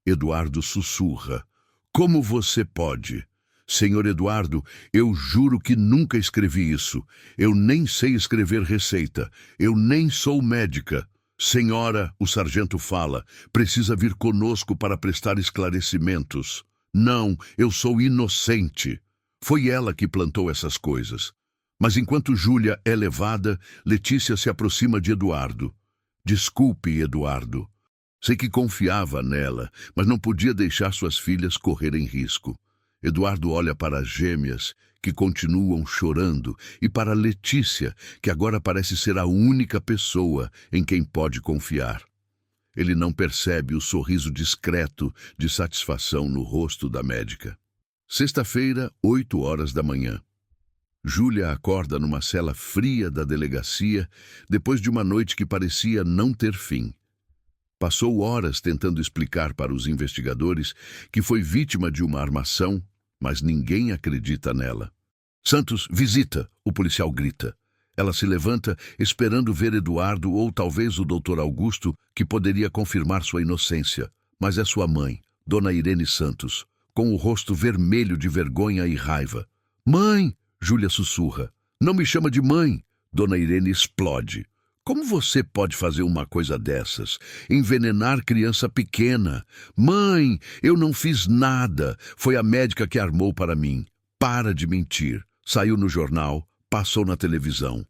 Eduardo sussurra. Como você pode? Senhor Eduardo, eu juro que nunca escrevi isso. Eu nem sei escrever receita. Eu nem sou médica. Senhora, o sargento fala, precisa vir conosco para prestar esclarecimentos. Não, eu sou inocente. Foi ela que plantou essas coisas. Mas enquanto Júlia é levada, Letícia se aproxima de Eduardo. Desculpe, Eduardo. Sei que confiava nela, mas não podia deixar suas filhas correrem risco. Eduardo olha para as gêmeas, que continuam chorando, e para Letícia, que agora parece ser a única pessoa em quem pode confiar. Ele não percebe o sorriso discreto de satisfação no rosto da médica. Sexta-feira, 8 horas da manhã. Júlia acorda numa cela fria da delegacia depois de uma noite que parecia não ter fim. Passou horas tentando explicar para os investigadores que foi vítima de uma armação, mas ninguém acredita nela. Santos, visita! O policial grita. Ela se levanta, esperando ver Eduardo ou talvez o doutor Augusto, que poderia confirmar sua inocência. Mas é sua mãe, Dona Irene Santos, com o rosto vermelho de vergonha e raiva. Mãe! Júlia sussurra. Não me chama de mãe! Dona Irene explode. Como você pode fazer uma coisa dessas? Envenenar criança pequena. Mãe, eu não fiz nada. Foi a médica que armou para mim. Para de mentir. Saiu no jornal, passou na televisão.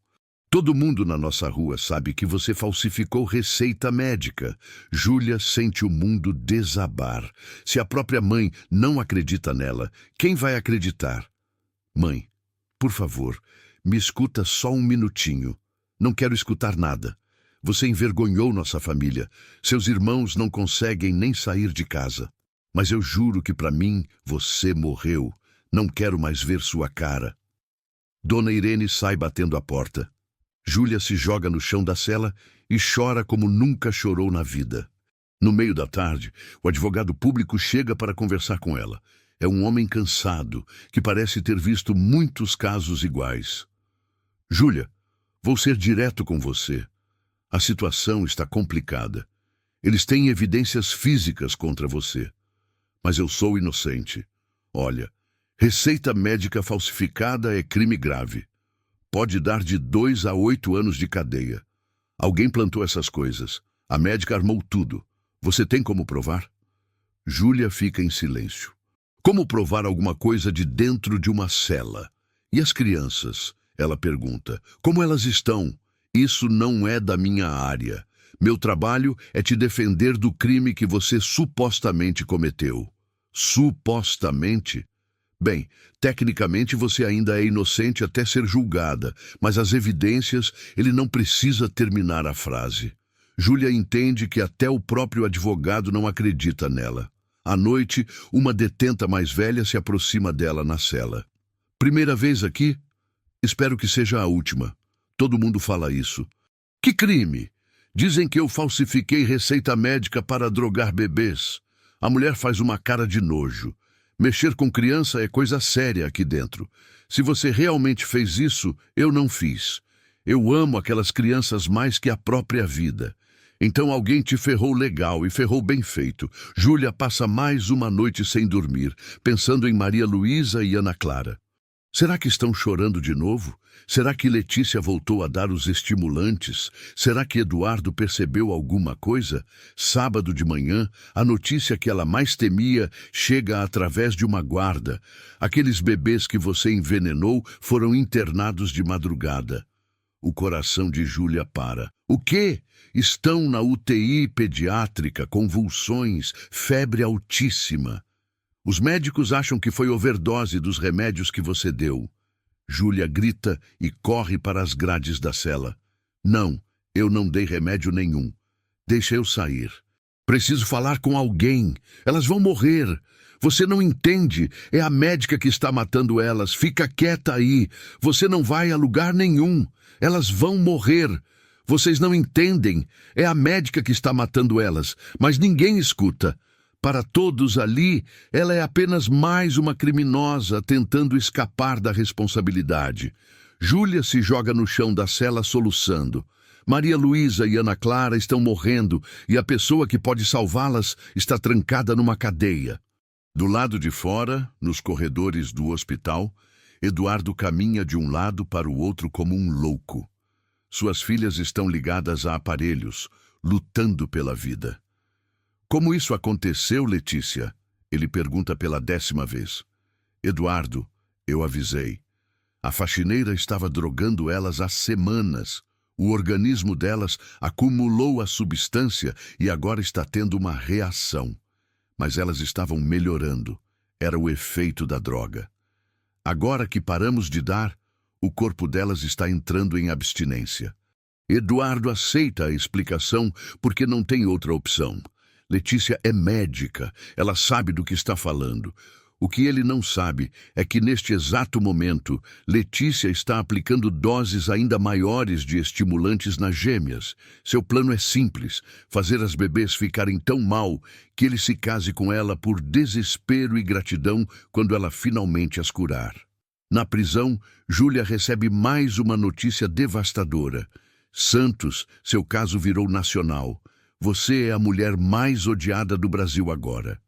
Todo mundo na nossa rua sabe que você falsificou receita médica. Júlia sente o mundo desabar. Se a própria mãe não acredita nela, quem vai acreditar? Mãe, por favor, me escuta só um minutinho. Não quero escutar nada. Você envergonhou nossa família. Seus irmãos não conseguem nem sair de casa. Mas eu juro que para mim você morreu. Não quero mais ver sua cara. Dona Irene sai batendo a porta. Júlia se joga no chão da cela e chora como nunca chorou na vida. No meio da tarde, o advogado público chega para conversar com ela. É um homem cansado, que parece ter visto muitos casos iguais. Júlia, vou ser direto com você. A situação está complicada. Eles têm evidências físicas contra você. Mas eu sou inocente. Olha, receita médica falsificada é crime grave. Pode dar de 2 a 8 anos de cadeia. Alguém plantou essas coisas. A médica armou tudo. Você tem como provar? Júlia fica em silêncio. Como provar alguma coisa de dentro de uma cela? E as crianças? Ela pergunta. Como elas estão? Isso não é da minha área. Meu trabalho é te defender do crime que você supostamente cometeu. Supostamente? Bem, tecnicamente você ainda é inocente até ser julgada, mas as evidências, ele não precisa terminar a frase. Júlia entende que até o próprio advogado não acredita nela. À noite, uma detenta mais velha se aproxima dela na cela. Primeira vez aqui? Espero que seja a última. Todo mundo fala isso. Que crime? Dizem que eu falsifiquei receita médica para drogar bebês. A mulher faz uma cara de nojo. Mexer com criança é coisa séria aqui dentro. Se você realmente fez isso, eu não fiz. Eu amo aquelas crianças mais que a própria vida. Então alguém te ferrou legal e ferrou bem feito. Júlia passa mais uma noite sem dormir, pensando em Maria Luísa e Ana Clara. Será que estão chorando de novo? Será que Letícia voltou a dar os estimulantes? Será que Eduardo percebeu alguma coisa? Sábado de manhã, a notícia que ela mais temia chega através de uma guarda. Aqueles bebês que você envenenou foram internados de madrugada. O coração de Júlia para. O quê? Estão na UTI pediátrica, convulsões, febre altíssima. Os médicos acham que foi overdose dos remédios que você deu. Júlia grita e corre para as grades da cela. Não, eu não dei remédio nenhum. Deixa eu sair. Preciso falar com alguém. Elas vão morrer. Você não entende. É a médica que está matando elas. Fica quieta aí. Você não vai a lugar nenhum. Elas vão morrer. Vocês não entendem. É a médica que está matando elas. Mas ninguém escuta. Para todos ali, ela é apenas mais uma criminosa tentando escapar da responsabilidade. Júlia se joga no chão da cela soluçando. Maria Luísa e Ana Clara estão morrendo e a pessoa que pode salvá-las está trancada numa cadeia. Do lado de fora, nos corredores do hospital, Eduardo caminha de um lado para o outro como um louco. Suas filhas estão ligadas a aparelhos, lutando pela vida. Como isso aconteceu, Letícia? Ele pergunta pela 10ª vez. Eduardo, eu avisei. A faxineira estava drogando elas há semanas. O organismo delas acumulou a substância e agora está tendo uma reação. Mas elas estavam melhorando. Era o efeito da droga. Agora que paramos de dar, o corpo delas está entrando em abstinência. Eduardo aceita a explicação porque não tem outra opção. Letícia é médica, ela sabe do que está falando. O que ele não sabe é que neste exato momento, Letícia está aplicando doses ainda maiores de estimulantes nas gêmeas. Seu plano é simples, fazer as bebês ficarem tão mal que ele se case com ela por desespero e gratidão quando ela finalmente as curar. Na prisão, Júlia recebe mais uma notícia devastadora. Santos, seu caso virou nacional. Você é a mulher mais odiada do Brasil agora.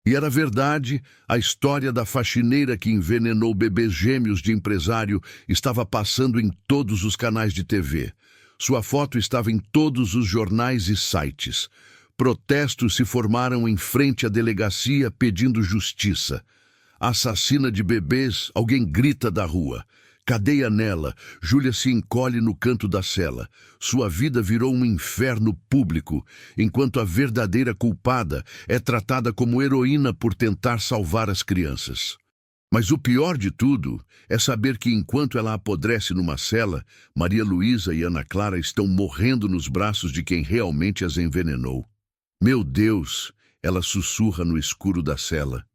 E era verdade, a história da faxineira que envenenou bebês gêmeos de empresário estava passando em todos os canais de TV. Sua foto estava em todos os jornais e sites. Protestos se formaram em frente à delegacia pedindo justiça. Assassina de bebês, alguém grita da rua. Cadeia nela, Júlia se encolhe no canto da cela. Sua vida virou um inferno público, enquanto a verdadeira culpada é tratada como heroína por tentar salvar as crianças. Mas o pior de tudo é saber que enquanto ela apodrece numa cela, Maria Luísa e Ana Clara estão morrendo nos braços de quem realmente as envenenou. Meu Deus, ela sussurra no escuro da cela.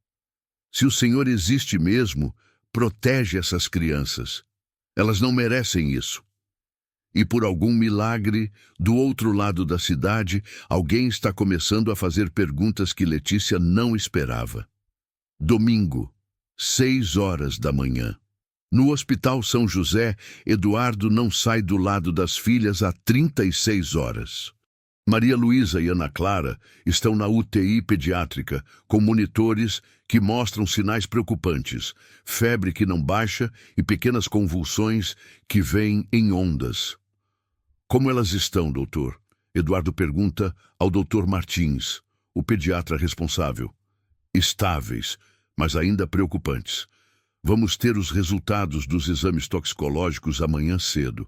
Se o Senhor existe mesmo, protege essas crianças. Elas não merecem isso. E por algum milagre, do outro lado da cidade, alguém está começando a fazer perguntas que Letícia não esperava. Domingo, 6 horas da manhã. No Hospital São José, Eduardo não sai do lado das filhas há 36 horas. Maria Luísa e Ana Clara estão na UTI pediátrica, com monitores que mostram sinais preocupantes, febre que não baixa e pequenas convulsões que vêm em ondas. Como elas estão, doutor? Eduardo pergunta ao doutor Martins, o pediatra responsável. Estáveis, mas ainda preocupantes. Vamos ter os resultados dos exames toxicológicos amanhã cedo.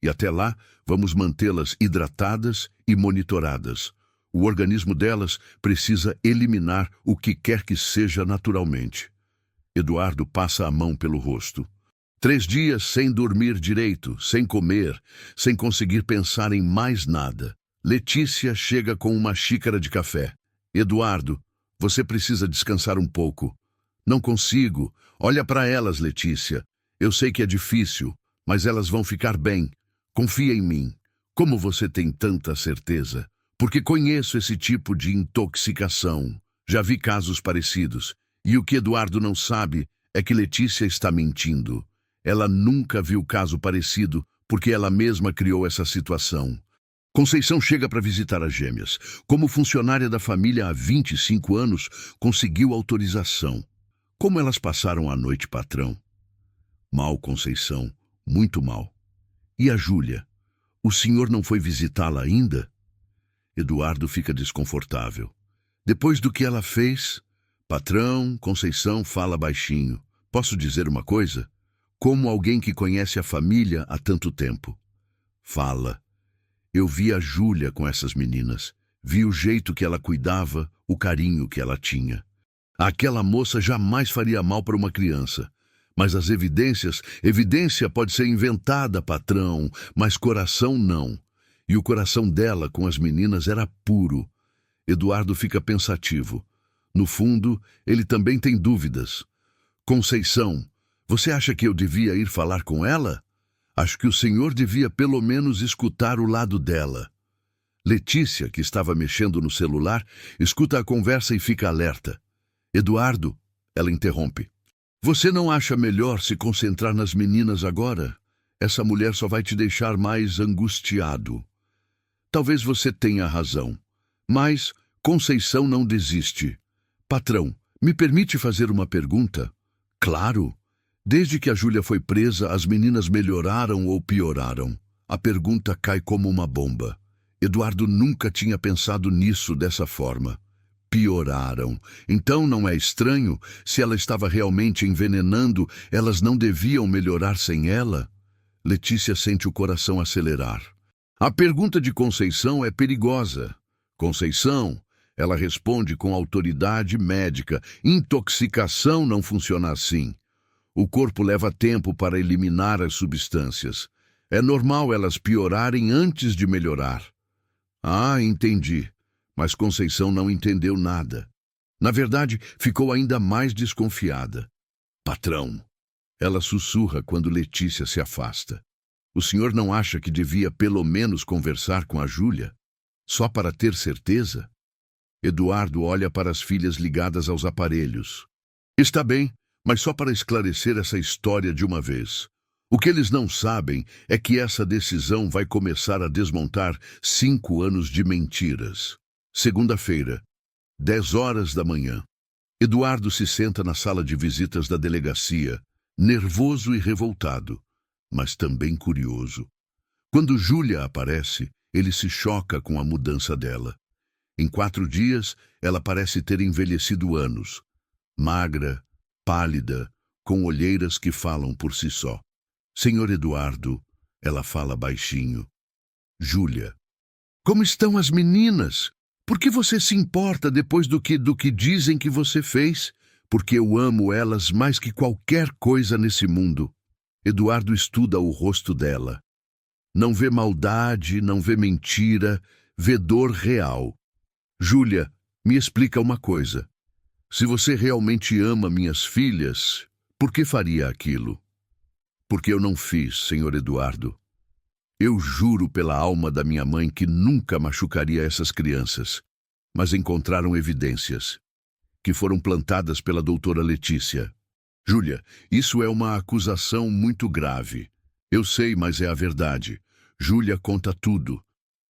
E até lá, vamos mantê-las hidratadas e monitoradas. O organismo delas precisa eliminar o que quer que seja naturalmente. Eduardo passa a mão pelo rosto. 3 dias sem dormir direito, sem comer, sem conseguir pensar em mais nada. Letícia chega com uma xícara de café. Eduardo, você precisa descansar um pouco. Não consigo. Olha para elas, Letícia. Eu sei que é difícil, mas elas vão ficar bem. Confia em mim. Como você tem tanta certeza? Porque conheço esse tipo de intoxicação. Já vi casos parecidos. E o que Eduardo não sabe é que Letícia está mentindo. Ela nunca viu caso parecido porque ela mesma criou essa situação. Conceição chega para visitar as gêmeas. Como funcionária da família há 25 anos, conseguiu autorização. Como elas passaram a noite, patrão? Mal, Conceição. Muito mal. E a Júlia? O senhor não foi visitá-la ainda? Eduardo fica desconfortável. Depois do que ela fez? Patrão, Conceição fala baixinho. Posso dizer uma coisa? Como alguém que conhece a família há tanto tempo. Fala. Eu vi a Júlia com essas meninas. Vi o jeito que ela cuidava, o carinho que ela tinha. Aquela moça jamais faria mal para uma criança. Mas as evidência pode ser inventada, patrão, mas coração não. E o coração dela com as meninas era puro. Eduardo fica pensativo. No fundo, ele também tem dúvidas. Conceição, você acha que eu devia ir falar com ela? Acho que o senhor devia pelo menos escutar o lado dela. Letícia, que estava mexendo no celular, escuta a conversa e fica alerta. Eduardo, ela interrompe. Você não acha melhor se concentrar nas meninas agora? Essa mulher só vai te deixar mais angustiado. Talvez você tenha razão. Mas Conceição não desiste. Patrão, me permite fazer uma pergunta? Claro. Desde que a Júlia foi presa, as meninas melhoraram ou pioraram? A pergunta cai como uma bomba. Eduardo nunca tinha pensado nisso dessa forma. Pioraram. Então não é estranho, se ela estava realmente envenenando, elas não deviam melhorar sem ela? Letícia sente o coração acelerar. A pergunta de Conceição é perigosa. Conceição, ela responde com autoridade médica. Intoxicação não funciona assim. O corpo leva tempo para eliminar as substâncias. É normal elas piorarem antes de melhorar. Ah, entendi. Mas Conceição não entendeu nada. Na verdade, ficou ainda mais desconfiada. Patrão, ela sussurra quando Letícia se afasta. O senhor não acha que devia pelo menos conversar com a Júlia? Só para ter certeza? Eduardo olha para as filhas ligadas aos aparelhos. Está bem, mas só para esclarecer essa história de uma vez. O que eles não sabem é que essa decisão vai começar a desmontar 5 anos de mentiras. Segunda-feira, 10 horas da manhã. Eduardo se senta na sala de visitas da delegacia, nervoso e revoltado, mas também curioso. Quando Júlia aparece, ele se choca com a mudança dela. Em 4 dias, ela parece ter envelhecido anos. Magra, pálida, com olheiras que falam por si só. Senhor Eduardo, ela fala baixinho. Júlia. Como estão as meninas? Por que você se importa depois do que dizem que você fez? Porque eu amo elas mais que qualquer coisa nesse mundo. Eduardo estuda o rosto dela. Não vê maldade, não vê mentira, vê dor real. Júlia, me explica uma coisa. Se você realmente ama minhas filhas, por que faria aquilo? Porque eu não fiz, senhor Eduardo. Eu juro pela alma da minha mãe que nunca machucaria essas crianças, mas encontraram evidências, que foram plantadas pela doutora Letícia. Júlia, isso é uma acusação muito grave. Eu sei, mas é a verdade. Júlia conta tudo.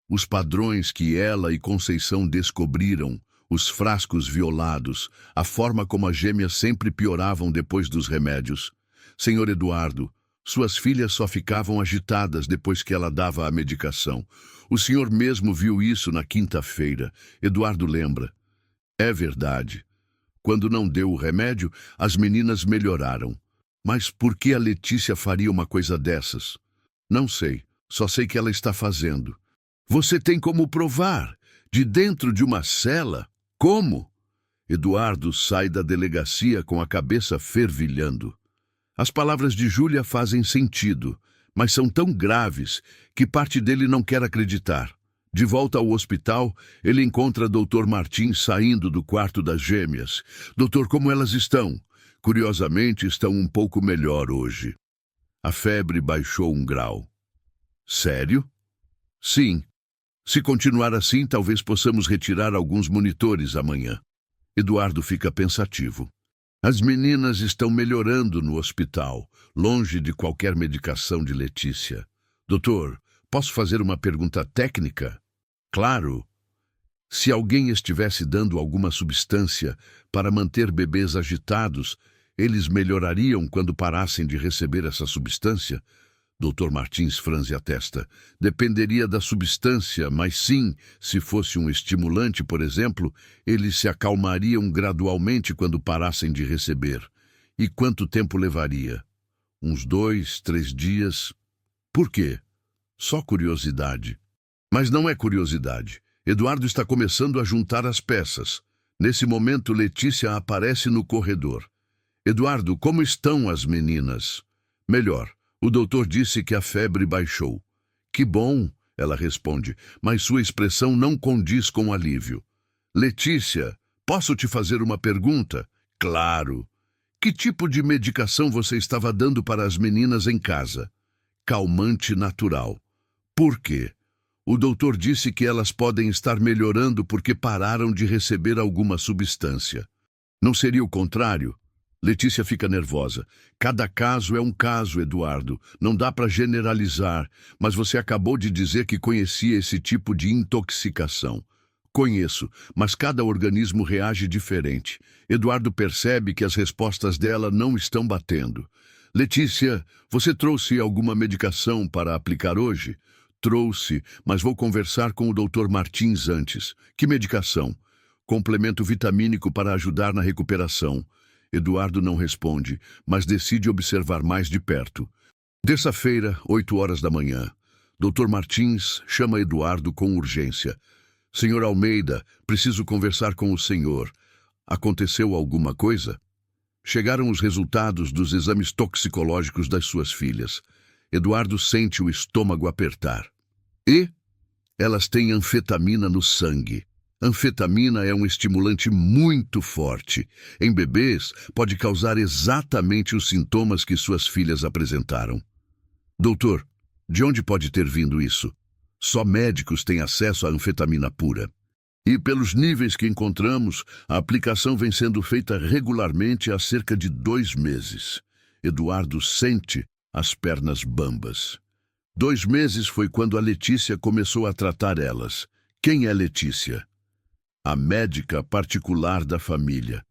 Os padrões que ela e Conceição descobriram, os frascos violados, a forma como as gêmeas sempre pioravam depois dos remédios. Senhor Eduardo, suas filhas só ficavam agitadas depois que ela dava a medicação. O senhor mesmo viu isso na quinta-feira. Eduardo lembra. É verdade. Quando não deu o remédio, as meninas melhoraram. Mas por que a Letícia faria uma coisa dessas? Não sei. Só sei que ela está fazendo. Você tem como provar? De dentro de uma cela? Como? Eduardo sai da delegacia com a cabeça fervilhando. As palavras de Júlia fazem sentido, mas são tão graves que parte dele não quer acreditar. De volta ao hospital, ele encontra Dr. Martins saindo do quarto das gêmeas. Doutor, como elas estão? Curiosamente, estão um pouco melhor hoje. A febre baixou 1 grau. Sério? Sim. Se continuar assim, talvez possamos retirar alguns monitores amanhã. Eduardo fica pensativo. As meninas estão melhorando no hospital, longe de qualquer medicação de Letícia. Doutor, posso fazer uma pergunta técnica? Claro. Se alguém estivesse dando alguma substância para manter bebês agitados, eles melhorariam quando parassem de receber essa substância? Dr. Martins franze a testa. Dependeria da substância, mas sim, se fosse um estimulante, por exemplo, eles se acalmariam gradualmente quando parassem de receber. E quanto tempo levaria? Uns 2, 3 dias? Por quê? Só curiosidade. Mas não é curiosidade. Eduardo está começando a juntar as peças. Nesse momento, Letícia aparece no corredor. Eduardo, como estão as meninas? Melhor. O doutor disse que a febre baixou. Que bom, ela responde, mas sua expressão não condiz com o alívio. Letícia, posso te fazer uma pergunta? Claro. Que tipo de medicação você estava dando para as meninas em casa? Calmante natural. Por quê? O doutor disse que elas podem estar melhorando porque pararam de receber alguma substância. Não seria o contrário? Letícia fica nervosa. Cada caso é um caso, Eduardo. Não dá para generalizar, mas você acabou de dizer que conhecia esse tipo de intoxicação. Conheço, mas cada organismo reage diferente. Eduardo percebe que as respostas dela não estão batendo. Letícia, você trouxe alguma medicação para aplicar hoje? Trouxe, mas vou conversar com o Dr. Martins antes. Que medicação? Complemento vitamínico para ajudar na recuperação. Eduardo não responde, mas decide observar mais de perto. Terça-feira, 8 horas da manhã. Dr. Martins chama Eduardo com urgência. Senhor Almeida, preciso conversar com o senhor. Aconteceu alguma coisa? Chegaram os resultados dos exames toxicológicos das suas filhas. Eduardo sente o estômago apertar. E? Elas têm anfetamina no sangue. Anfetamina é um estimulante muito forte. Em bebês, pode causar exatamente os sintomas que suas filhas apresentaram. Doutor, de onde pode ter vindo isso? Só médicos têm acesso à anfetamina pura. E pelos níveis que encontramos, a aplicação vem sendo feita regularmente há cerca de 2 meses. Eduardo sente as pernas bambas. 2 meses foi quando a Letícia começou a tratar elas. Quem é Letícia? A médica particular da família.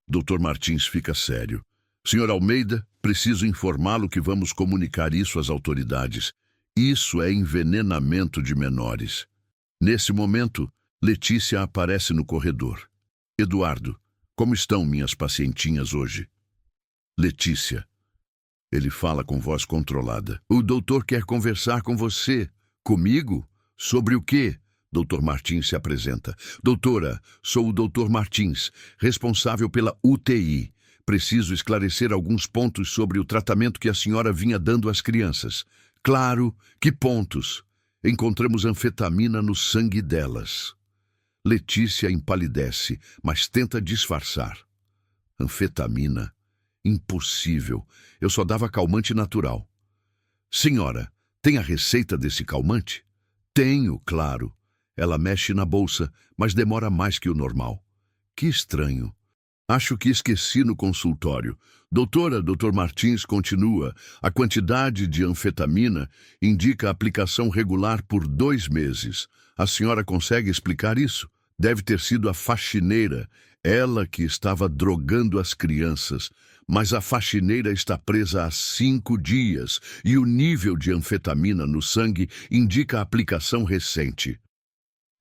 Dr. Martins fica sério. Senhor Almeida, preciso informá-lo que vamos comunicar isso às autoridades. Isso é envenenamento de menores. Nesse momento, Letícia aparece no corredor. Eduardo, como estão minhas pacientinhas hoje? Letícia. Ele fala com voz controlada. O doutor quer conversar com você. Comigo? Sobre o quê? Dr. Martins se apresenta. Doutora, sou o Dr. Martins, responsável pela UTI. Preciso esclarecer alguns pontos sobre o tratamento que a senhora vinha dando às crianças. Claro, que pontos? Encontramos anfetamina no sangue delas. Letícia empalidece, mas tenta disfarçar. Anfetamina? Impossível. Eu só dava calmante natural. Senhora, tem a receita desse calmante? Tenho, claro. Ela mexe na bolsa, mas demora mais que o normal. Que estranho. Acho que esqueci no consultório. Doutora, Dr. Martins continua. A quantidade de anfetamina indica a aplicação regular por 2 meses. A senhora consegue explicar isso? Deve ter sido a faxineira, ela que estava drogando as crianças. Mas a faxineira está presa há 5 dias e o nível de anfetamina no sangue indica a aplicação recente.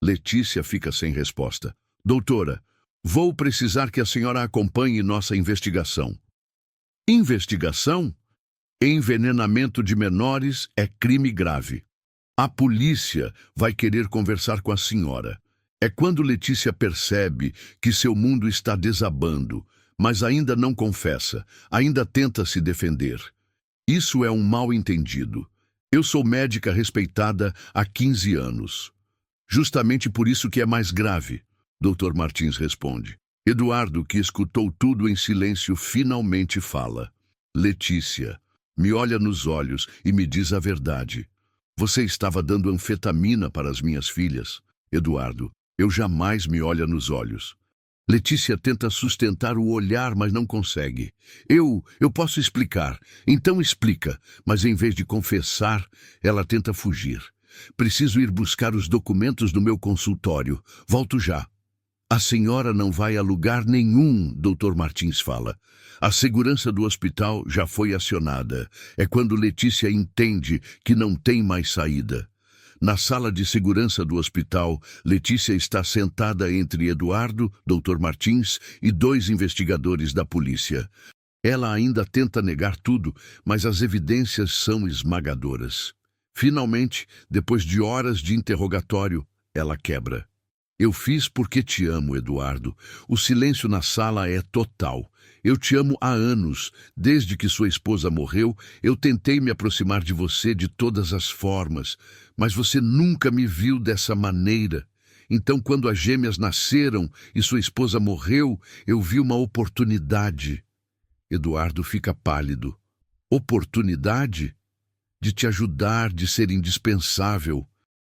Letícia fica sem resposta. Doutora, vou precisar que a senhora acompanhe nossa investigação. Investigação? Envenenamento de menores é crime grave. A polícia vai querer conversar com a senhora. É quando Letícia percebe que seu mundo está desabando, mas ainda não confessa, ainda tenta se defender. Isso é um mal-entendido. Eu sou médica respeitada há 15 anos. Justamente por isso que é mais grave, Dr. Martins responde. Eduardo, que escutou tudo em silêncio, finalmente fala. Letícia, me olha nos olhos e me diz a verdade. Você estava dando anfetamina para as minhas filhas. Eduardo, eu jamais me olho nos olhos. Letícia tenta sustentar o olhar, mas não consegue. Eu posso explicar. Então explica. Mas em vez de confessar, ela tenta fugir. Preciso ir buscar os documentos do meu consultório. Volto já. A senhora não vai a lugar nenhum, Dr. Martins fala. A segurança do hospital já foi acionada. É quando Letícia entende que não tem mais saída. Na sala de segurança do hospital, Letícia está sentada entre Eduardo, Dr. Martins e 2 investigadores da polícia. Ela ainda tenta negar tudo, mas as evidências são esmagadoras. Finalmente, depois de horas de interrogatório, ela quebra. Eu fiz porque te amo, Eduardo. O silêncio na sala é total. Eu te amo há anos. Desde que sua esposa morreu, eu tentei me aproximar de você de todas as formas, mas você nunca me viu dessa maneira. Então, quando as gêmeas nasceram e sua esposa morreu, eu vi uma oportunidade. Eduardo fica pálido. Oportunidade? De te ajudar, de ser indispensável.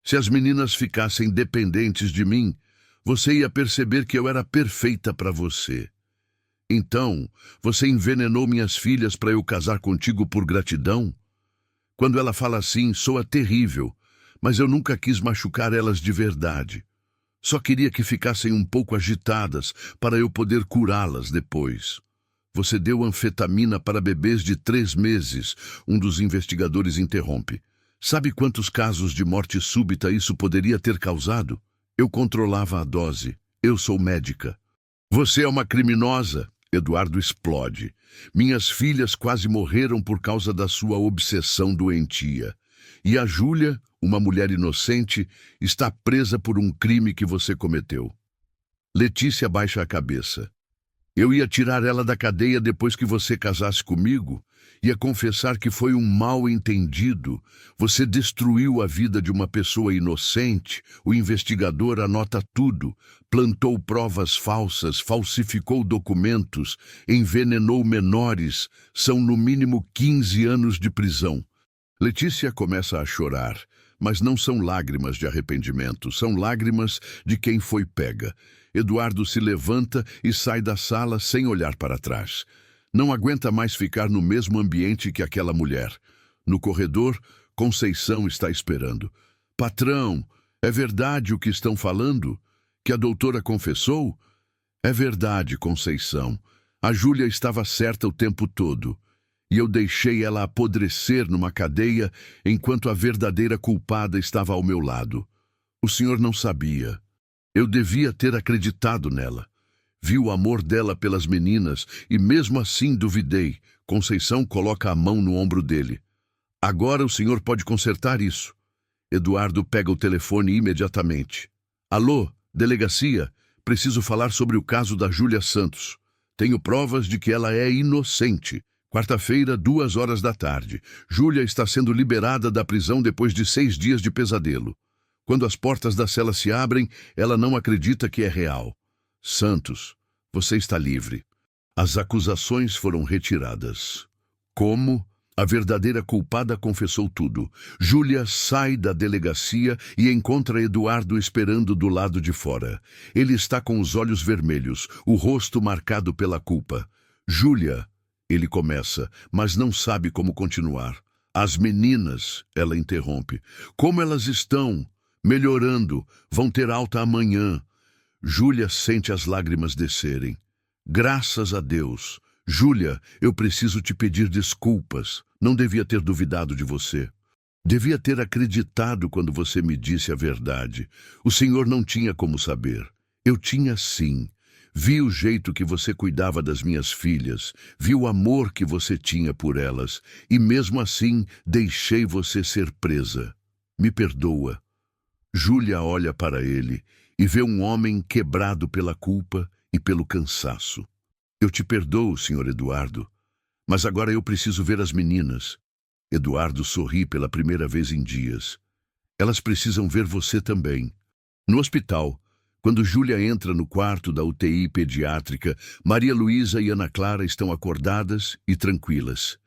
Se as meninas ficassem dependentes de mim, você ia perceber que eu era perfeita para você. Então, você envenenou minhas filhas para eu casar contigo por gratidão? Quando ela fala assim, soa terrível, mas eu nunca quis machucar elas de verdade. Só queria que ficassem um pouco agitadas para eu poder curá-las depois. Você deu anfetamina para bebês de 3 meses, um dos investigadores interrompe. Sabe quantos casos de morte súbita isso poderia ter causado? Eu controlava a dose. Eu sou médica. Você é uma criminosa. Eduardo explode. Minhas filhas quase morreram por causa da sua obsessão doentia. E a Júlia, uma mulher inocente, está presa por um crime que você cometeu. Letícia baixa a cabeça. Eu ia tirar ela da cadeia depois que você casasse comigo. Ia confessar que foi um mal-entendido. Você destruiu a vida de uma pessoa inocente. O investigador anota tudo. Plantou provas falsas, falsificou documentos, envenenou menores. São no mínimo 15 anos de prisão. Letícia começa a chorar, mas não são lágrimas de arrependimento, são lágrimas de quem foi pega. Eduardo se levanta e sai da sala sem olhar para trás. Não aguenta mais ficar no mesmo ambiente que aquela mulher. No corredor, Conceição está esperando. Patrão, é verdade o que estão falando? Que a doutora confessou? É verdade, Conceição. A Júlia estava certa o tempo todo, e eu deixei ela apodrecer numa cadeia enquanto a verdadeira culpada estava ao meu lado. O senhor não sabia. Eu devia ter acreditado nela. Vi o amor dela pelas meninas e mesmo assim duvidei. Conceição coloca a mão no ombro dele. Agora o senhor pode consertar isso. Eduardo pega o telefone imediatamente. Alô, delegacia, preciso falar sobre o caso da Júlia Santos. Tenho provas de que ela é inocente. Quarta-feira, 14h. Júlia está sendo liberada da prisão depois de 6 dias de pesadelo. Quando as portas da cela se abrem, ela não acredita que é real. Santos, você está livre. As acusações foram retiradas. Como? A verdadeira culpada confessou tudo. Júlia sai da delegacia e encontra Eduardo esperando do lado de fora. Ele está com os olhos vermelhos, o rosto marcado pela culpa. Júlia, ele começa, mas não sabe como continuar. As meninas, ela interrompe. Como elas estão? Melhorando, vão ter alta amanhã. Júlia sente as lágrimas descerem. Graças a Deus. Júlia, eu preciso te pedir desculpas. Não devia ter duvidado de você. Devia ter acreditado quando você me disse a verdade. O senhor não tinha como saber. Eu tinha sim. Vi o jeito que você cuidava das minhas filhas. Vi o amor que você tinha por elas. E mesmo assim, deixei você ser presa. Me perdoa. Júlia olha para ele e vê um homem quebrado pela culpa e pelo cansaço. Eu te perdoo, senhor Eduardo, mas agora eu preciso ver as meninas. Eduardo sorri pela primeira vez em dias. Elas precisam ver você também. No hospital, quando Júlia entra no quarto da UTI pediátrica, Maria Luísa e Ana Clara estão acordadas e tranquilas.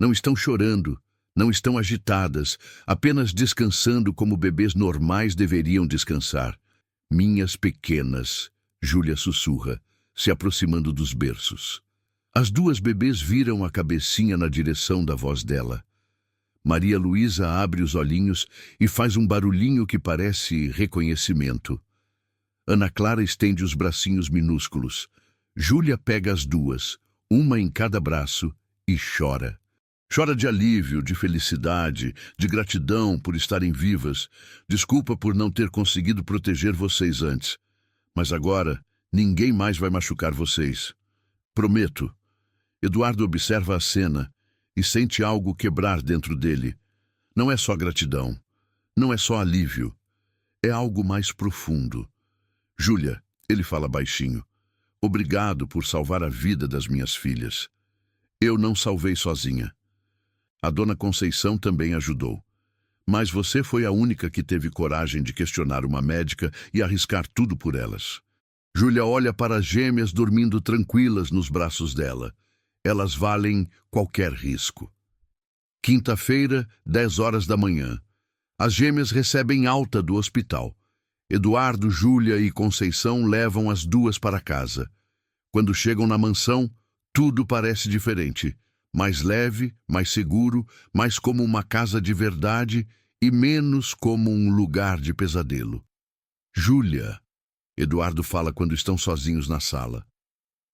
Não estão chorando, não estão agitadas, apenas descansando como bebês normais deveriam descansar. Minhas pequenas, Júlia sussurra, se aproximando dos berços. As duas bebês viram a cabecinha na direção da voz dela. Maria Luísa abre os olhinhos e faz um barulhinho que parece reconhecimento. Ana Clara estende os bracinhos minúsculos. Júlia pega as duas, uma em cada braço, e chora. Chora de alívio, de felicidade, de gratidão por estarem vivas. Desculpa por não ter conseguido proteger vocês antes. Mas agora, ninguém mais vai machucar vocês. Prometo. Eduardo observa a cena e sente algo quebrar dentro dele. Não é só gratidão. Não é só alívio. É algo mais profundo. Júlia, ele fala baixinho. Obrigado por salvar a vida das minhas filhas. Eu não salvei sozinha. A dona Conceição também ajudou. Mas você foi a única que teve coragem de questionar uma médica e arriscar tudo por elas. Júlia olha para as gêmeas dormindo tranquilas nos braços dela. Elas valem qualquer risco. Quinta-feira, 10h. As gêmeas recebem alta do hospital. Eduardo, Júlia e Conceição levam as duas para casa. Quando chegam na mansão, tudo parece diferente. Mais leve, mais seguro, mais como uma casa de verdade e menos como um lugar de pesadelo. Júlia, Eduardo fala quando estão sozinhos na sala.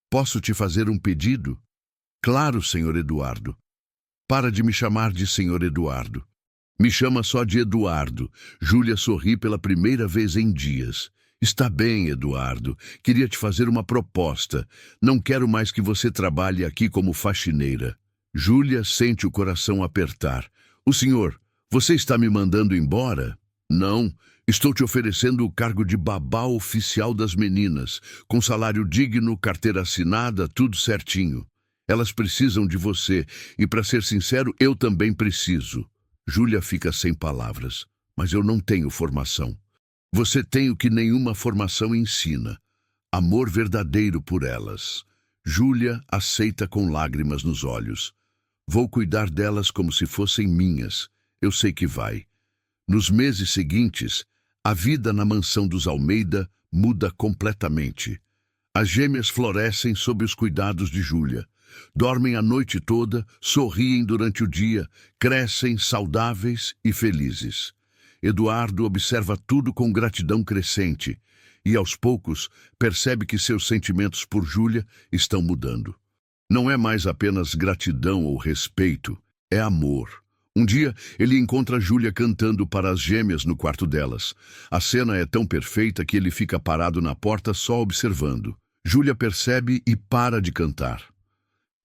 Posso te fazer um pedido? Claro, senhor Eduardo. Para de me chamar de senhor Eduardo. Me chama só de Eduardo. Júlia sorri pela primeira vez em dias. Está bem, Eduardo. Queria te fazer uma proposta. Não quero mais que você trabalhe aqui como faxineira. Júlia sente o coração apertar. O senhor, você está me mandando embora? Não, estou te oferecendo o cargo de babá oficial das meninas, com salário digno, carteira assinada, tudo certinho. Elas precisam de você e, para ser sincero, eu também preciso. Júlia fica sem palavras. Mas eu não tenho formação. Você tem o que nenhuma formação ensina. Amor verdadeiro por elas. Júlia aceita com lágrimas nos olhos. Vou cuidar delas como se fossem minhas. Eu sei que vai. Nos meses seguintes, a vida na mansão dos Almeida muda completamente. As gêmeas florescem sob os cuidados de Júlia. Dormem a noite toda, sorriem durante o dia, crescem saudáveis e felizes. Eduardo observa tudo com gratidão crescente e, aos poucos, percebe que seus sentimentos por Júlia estão mudando. Não é mais apenas gratidão ou respeito, é amor. Um dia, ele encontra Júlia cantando para as gêmeas no quarto delas. A cena é tão perfeita que ele fica parado na porta só observando. Júlia percebe e para de cantar.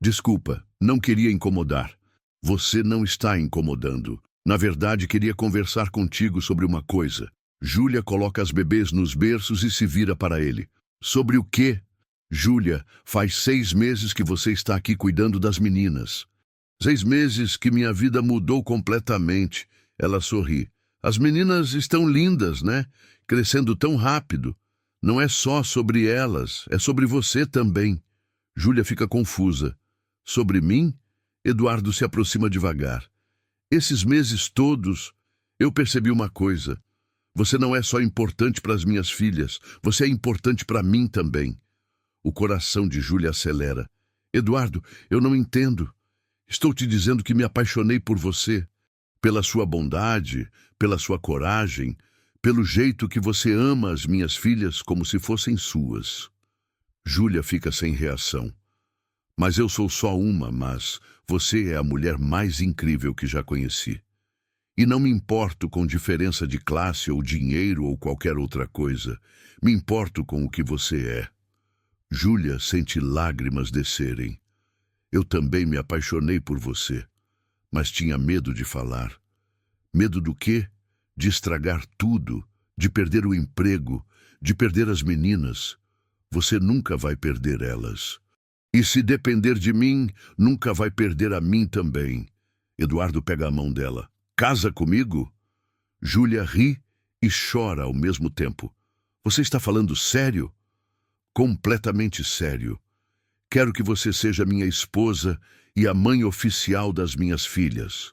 Desculpa, não queria incomodar. Você não está incomodando. Na verdade, queria conversar contigo sobre uma coisa. Júlia coloca as bebês nos berços e se vira para ele. Sobre o quê? Júlia, faz 6 meses que você está aqui cuidando das meninas. 6 meses que minha vida mudou completamente. Ela sorri. As meninas estão lindas, né? Crescendo tão rápido. Não é só sobre elas, é sobre você também. Júlia fica confusa. Sobre mim? Eduardo se aproxima devagar. Esses meses todos, eu percebi uma coisa. Você não é só importante para as minhas filhas, você é importante para mim também. O coração de Júlia acelera. Eduardo, eu não entendo. Estou te dizendo que me apaixonei por você, pela sua bondade, pela sua coragem, pelo jeito que você ama as minhas filhas como se fossem suas. Júlia fica sem reação. Mas eu sou só uma, mas você é a mulher mais incrível que já conheci. E não me importo com diferença de classe ou dinheiro ou qualquer outra coisa. Me importo com o que você é. Júlia sente lágrimas descerem. Eu também me apaixonei por você, mas tinha medo de falar. Medo do quê? De estragar tudo, de perder o emprego, de perder as meninas. Você nunca vai perder elas. E se depender de mim, nunca vai perder a mim também. Eduardo pega a mão dela. Casa comigo? Júlia ri e chora ao mesmo tempo. Você está falando sério? Completamente sério. Quero que você seja minha esposa e a mãe oficial das minhas filhas.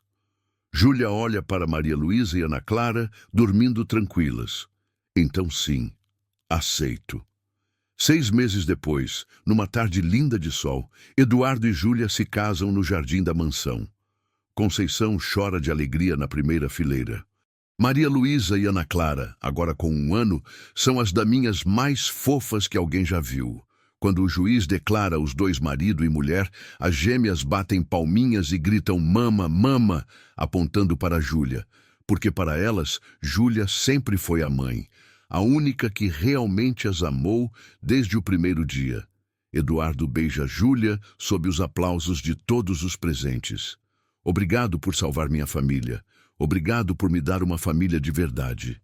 Júlia olha para Maria Luísa e Ana Clara, dormindo tranquilas. Então sim, aceito. 6 meses depois, numa tarde linda de sol, Eduardo e Júlia se casam no jardim da mansão. Conceição chora de alegria na primeira fileira. Maria Luísa e Ana Clara, agora com 1 ano, são as daminhas mais fofas que alguém já viu. Quando o juiz declara os 2 marido e mulher, as gêmeas batem palminhas e gritam mama, mama, apontando para Júlia. Porque para elas, Júlia sempre foi a mãe, a única que realmente as amou desde o primeiro dia. Eduardo beija Júlia sob os aplausos de todos os presentes. Obrigado por salvar minha família. Obrigado por me dar uma família de verdade.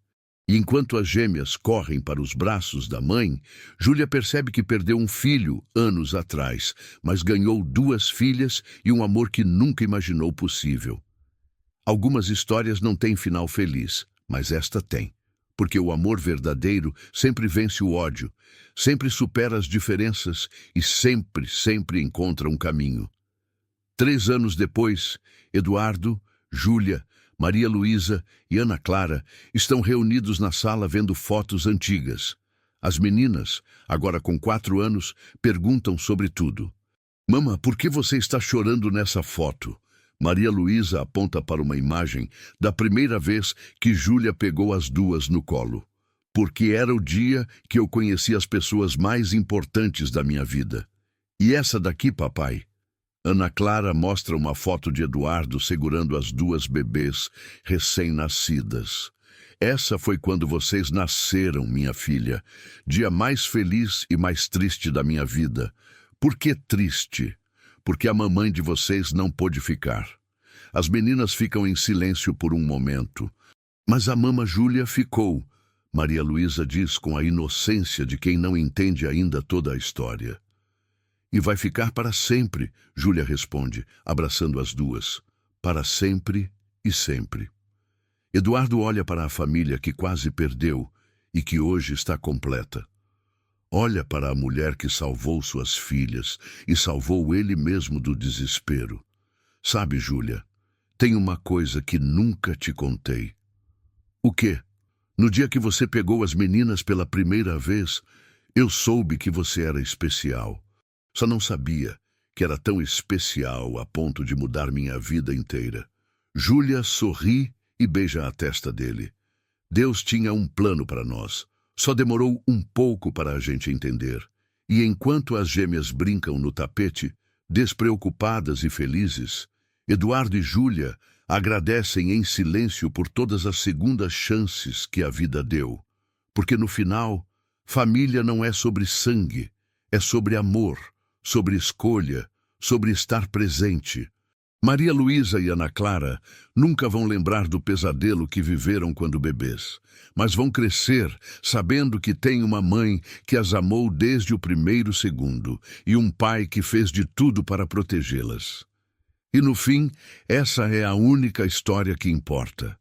E enquanto as gêmeas correm para os braços da mãe, Júlia percebe que perdeu um filho anos atrás, mas ganhou 2 filhas e um amor que nunca imaginou possível. Algumas histórias não têm final feliz, mas esta tem. Porque o amor verdadeiro sempre vence o ódio, sempre supera as diferenças e sempre encontra um caminho. 3 anos depois, Eduardo, Júlia, Maria Luísa e Ana Clara estão reunidos na sala vendo fotos antigas. As meninas, agora com 4 anos, perguntam sobre tudo. Mama, por que você está chorando nessa foto? Maria Luísa aponta para uma imagem da primeira vez que Júlia pegou as 2 no colo. Porque era o dia que eu conheci as pessoas mais importantes da minha vida. E essa daqui, papai? Ana Clara mostra uma foto de Eduardo segurando as 2 bebês recém-nascidas. Essa foi quando vocês nasceram, minha filha. Dia mais feliz e mais triste da minha vida. Por que triste? Porque a mamãe de vocês não pôde ficar. As meninas ficam em silêncio por um momento. Mas a mama Júlia ficou, Maria Luísa diz com a inocência de quem não entende ainda toda a história. E vai ficar para sempre, Júlia responde, abraçando as 2. Para sempre e sempre. Eduardo olha para a família que quase perdeu e que hoje está completa. Olha para a mulher que salvou suas filhas e salvou ele mesmo do desespero. Sabe, Júlia, tem uma coisa que nunca te contei. O quê? No dia que você pegou as meninas pela primeira vez, eu soube que você era especial. Só não sabia que era tão especial a ponto de mudar minha vida inteira. Júlia sorri e beija a testa dele. Deus tinha um plano para nós. Só demorou um pouco para a gente entender. E enquanto as gêmeas brincam no tapete, Despreocupadas e felizes, Eduardo e Júlia agradecem em silêncio por todas as segundas chances que a vida deu. Porque no final, família não é sobre sangue, é sobre amor, sobre escolha, sobre estar presente. Maria Luísa e Ana Clara nunca vão lembrar do pesadelo que viveram quando bebês, mas vão crescer sabendo que têm uma mãe que as amou desde o primeiro segundo e um pai que fez de tudo para protegê-las. E no fim, essa é a única história que importa.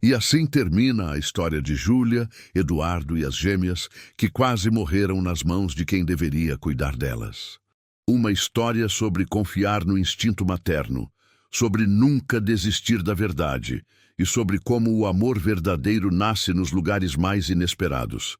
E assim termina a história de Júlia, Eduardo e as gêmeas que quase morreram nas mãos de quem deveria cuidar delas. Uma história sobre confiar no instinto materno, sobre nunca desistir da verdade e sobre como o amor verdadeiro nasce nos lugares mais inesperados.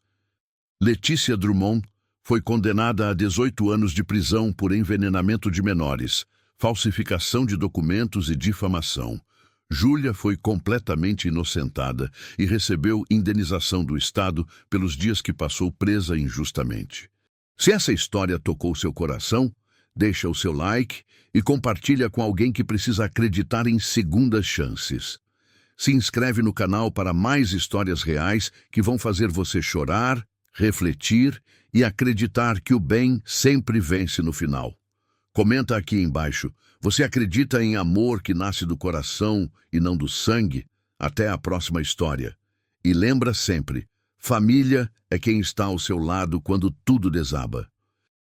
Letícia Drummond foi condenada a 18 anos de prisão por envenenamento de menores, falsificação de documentos e difamação. Júlia foi completamente inocentada e recebeu indenização do Estado pelos dias que passou presa injustamente. Se essa história tocou seu coração, deixa o seu like e compartilha com alguém que precisa acreditar em segundas chances. Se inscreve no canal para mais histórias reais que vão fazer você chorar, refletir e acreditar que o bem sempre vence no final. Comenta aqui embaixo, você acredita em amor que nasce do coração e não do sangue? Até a próxima história. E lembra sempre, família é quem está ao seu lado quando tudo desaba.